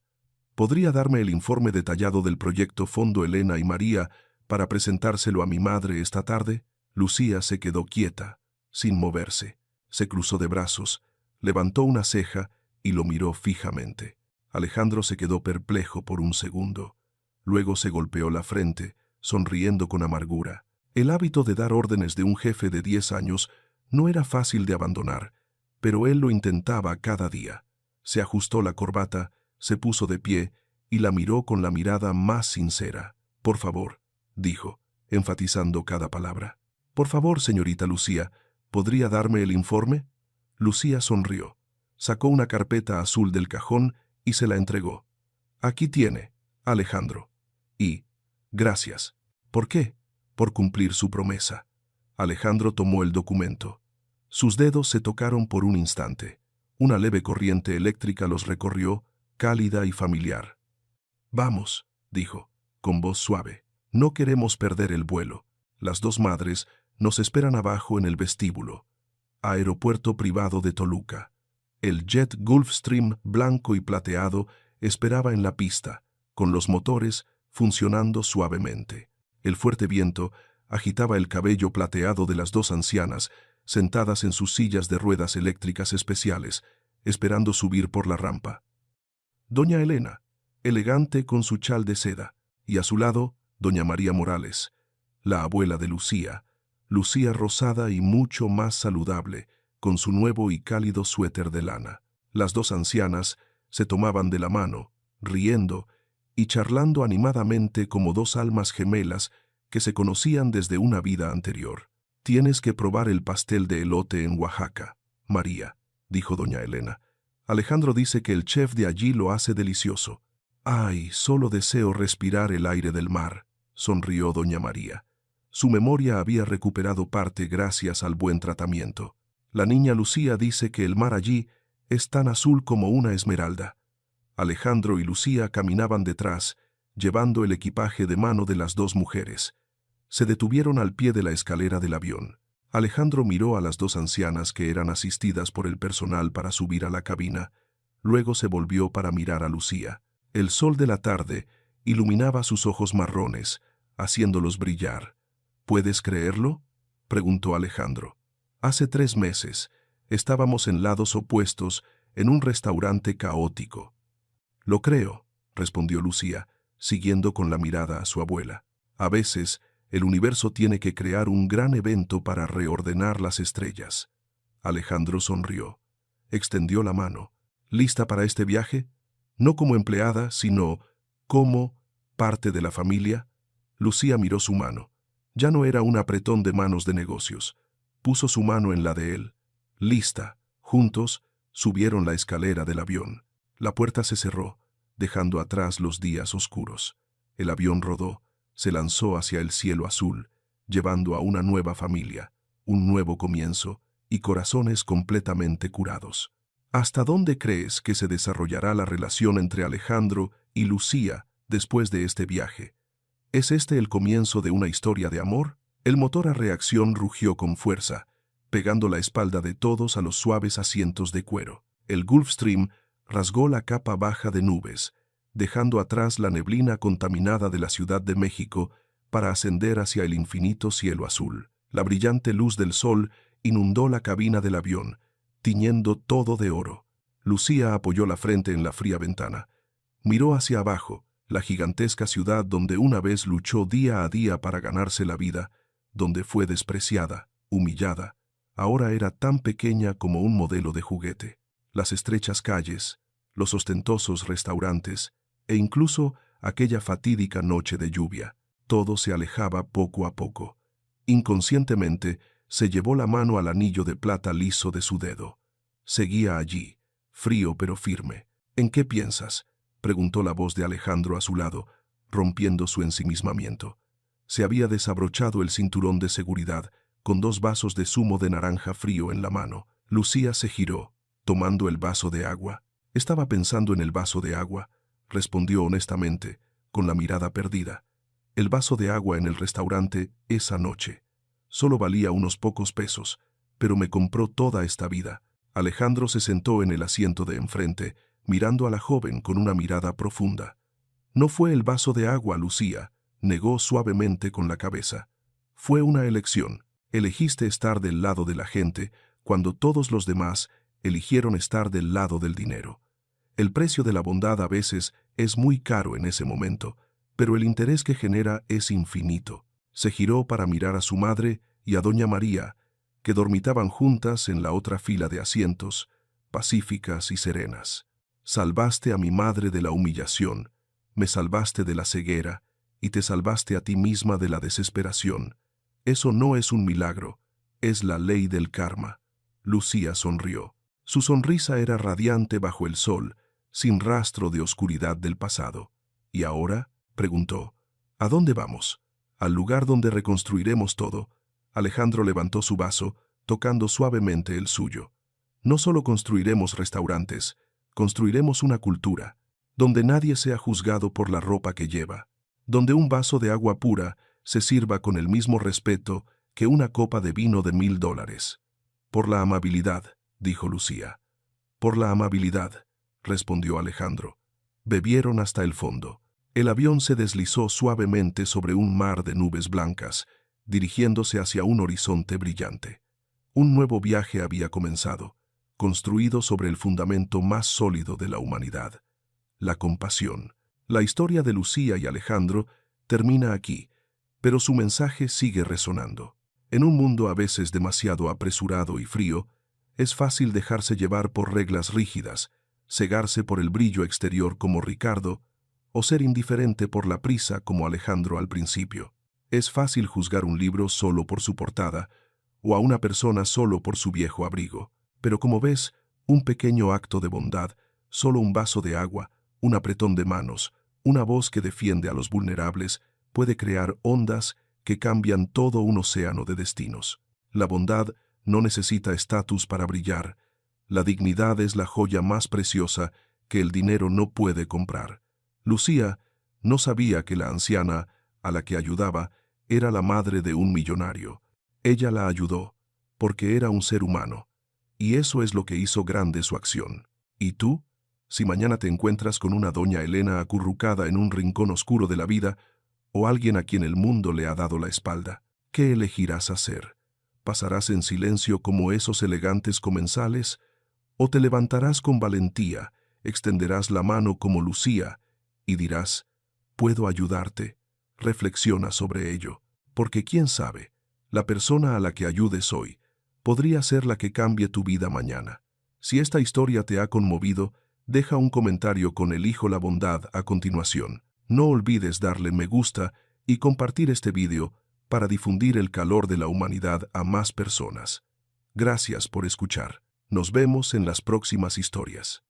¿Podría darme el informe detallado del proyecto Fondo Elena y María para presentárselo a mi madre esta tarde? Lucía se quedó quieta, sin moverse. Se cruzó de brazos, levantó una ceja y lo miró fijamente. Alejandro se quedó perplejo por un segundo. Luego se golpeó la frente, sonriendo con amargura. El hábito de dar órdenes de un jefe de 10 años no era fácil de abandonar, pero él lo intentaba cada día. Se ajustó la corbata, se puso de pie y la miró con la mirada más sincera. Por favor, dijo, enfatizando cada palabra. Por favor, señorita Lucía, ¿podría darme el informe? Lucía sonrió. Sacó una carpeta azul del cajón y se la entregó. Aquí tiene, Alejandro. Y, gracias. ¿Por qué? Por cumplir su promesa. Alejandro tomó el documento. Sus dedos se tocaron por un instante. Una leve corriente eléctrica los recorrió, cálida y familiar. Vamos, dijo, con voz suave. No queremos perder el vuelo. Las dos madres nos esperan abajo en el vestíbulo. Aeropuerto privado de Toluca. El jet Gulfstream blanco y plateado esperaba en la pista, con los motores funcionando suavemente. El fuerte viento agitaba el cabello plateado de las dos ancianas, sentadas en sus sillas de ruedas eléctricas especiales, esperando subir por la rampa. Doña Elena, elegante con su chal de seda, y a su lado, doña María Morales, la abuela de Lucía, Lucía rosada y mucho más saludable, con su nuevo y cálido suéter de lana. Las dos ancianas se tomaban de la mano, riendo y charlando animadamente como dos almas gemelas que se conocían desde una vida anterior. Tienes que probar el pastel de elote en Oaxaca, María, dijo doña Elena. Alejandro dice que el chef de allí lo hace delicioso. Ay, solo deseo respirar el aire del mar, sonrió doña María. Su memoria había recuperado parte gracias al buen tratamiento. La niña Lucía dice que el mar allí es tan azul como una esmeralda. Alejandro y Lucía caminaban detrás, llevando el equipaje de mano de las dos mujeres. Se detuvieron al pie de la escalera del avión. Alejandro miró a las dos ancianas que eran asistidas por el personal para subir a la cabina. Luego se volvió para mirar a Lucía. El sol de la tarde iluminaba sus ojos marrones, haciéndolos brillar. ¿Puedes creerlo?, preguntó Alejandro. Hace 3 meses estábamos en lados opuestos en un restaurante caótico. Lo creo, respondió Lucía, siguiendo con la mirada a su abuela. A veces, el universo tiene que crear un gran evento para reordenar las estrellas. Alejandro sonrió. Extendió la mano. ¿Lista para este viaje? No como empleada, sino como parte de la familia. Lucía miró su mano. Ya no era un apretón de manos de negocios. Puso su mano en la de él. Lista. Juntos, subieron la escalera del avión. La puerta se cerró, dejando atrás los días oscuros. El avión rodó, se lanzó hacia el cielo azul, llevando a una nueva familia, un nuevo comienzo y corazones completamente curados. ¿Hasta dónde crees que se desarrollará la relación entre Alejandro y Lucía después de este viaje? ¿Es este el comienzo de una historia de amor? El motor a reacción rugió con fuerza, pegando la espalda de todos a los suaves asientos de cuero. El Gulfstream rasgó la capa baja de nubes, dejando atrás la neblina contaminada de la Ciudad de México para ascender hacia el infinito cielo azul. La brillante luz del sol inundó la cabina del avión, tiñendo todo de oro. Lucía apoyó la frente en la fría ventana. Miró hacia abajo, la gigantesca ciudad donde una vez luchó día a día para ganarse la vida, donde fue despreciada, humillada. Ahora era tan pequeña como un modelo de juguete. Las estrechas calles, los ostentosos restaurantes e incluso aquella fatídica noche de lluvia, todo se alejaba poco a poco. Inconscientemente, se llevó la mano al anillo de plata liso de su dedo. Seguía allí, frío pero firme. ¿En qué piensas?, preguntó la voz de Alejandro a su lado, rompiendo su ensimismamiento. Se había desabrochado el cinturón de seguridad, con 2 vasos de zumo de naranja frío en la mano. Lucía se giró, tomando el vaso de agua. Estaba pensando en el vaso de agua, respondió honestamente, con la mirada perdida. El vaso de agua en el restaurante esa noche. Solo valía unos pocos pesos, pero me compró toda esta vida. Alejandro se sentó en el asiento de enfrente, mirando a la joven con una mirada profunda. No fue el vaso de agua, Lucía, negó suavemente con la cabeza. Fue una elección. Elegiste estar del lado de la gente cuando todos los demás eligieron estar del lado del dinero. El precio de la bondad a veces es muy caro en ese momento, pero el interés que genera es infinito. Se giró para mirar a su madre y a doña María, que dormitaban juntas en la otra fila de asientos, pacíficas y serenas. Salvaste a mi madre de la humillación, me salvaste de la ceguera y te salvaste a ti misma de la desesperación. Eso no es un milagro, es la ley del karma. Lucía sonrió. Su sonrisa era radiante bajo el sol, sin rastro de oscuridad del pasado. ¿Y ahora?, preguntó. ¿A dónde vamos? Al lugar donde reconstruiremos todo. Alejandro levantó su vaso, tocando suavemente el suyo. No solo construiremos restaurantes, construiremos una cultura, donde nadie sea juzgado por la ropa que lleva, donde un vaso de agua pura se sirva con el mismo respeto que una copa de vino de $1000. Por la amabilidad, dijo Lucía. Por la amabilidad, respondió Alejandro. Bebieron hasta el fondo. El avión se deslizó suavemente sobre un mar de nubes blancas, dirigiéndose hacia un horizonte brillante. Un nuevo viaje había comenzado, construido sobre el fundamento más sólido de la humanidad, la compasión. La historia de Lucía y Alejandro termina aquí, pero su mensaje sigue resonando. En un mundo a veces demasiado apresurado y frío, es fácil dejarse llevar por reglas rígidas, cegarse por el brillo exterior como Ricardo, o ser indiferente por la prisa como Alejandro al principio. Es fácil juzgar un libro solo por su portada, o a una persona solo por su viejo abrigo. Pero como ves, un pequeño acto de bondad, solo un vaso de agua, un apretón de manos, una voz que defiende a los vulnerables, puede crear ondas que cambian todo un océano de destinos. La bondad no necesita estatus para brillar. La dignidad es la joya más preciosa que el dinero no puede comprar. Lucía no sabía que la anciana a la que ayudaba era la madre de un millonario. Ella la ayudó porque era un ser humano, y eso es lo que hizo grande su acción. ¿Y tú? Si mañana te encuentras con una doña Elena acurrucada en un rincón oscuro de la vida, o alguien a quien el mundo le ha dado la espalda, ¿qué elegirás hacer? ¿Pasarás en silencio como esos elegantes comensales? ¿O te levantarás con valentía, extenderás la mano como Lucía y dirás, puedo ayudarte? Reflexiona sobre ello, porque quién sabe, la persona a la que ayudes hoy podría ser la que cambie tu vida mañana. Si esta historia te ha conmovido, deja un comentario con Elijo la bondad a continuación. No olvides darle me gusta y compartir este vídeo para difundir el calor de la humanidad a más personas. Gracias por escuchar. Nos vemos en las próximas historias.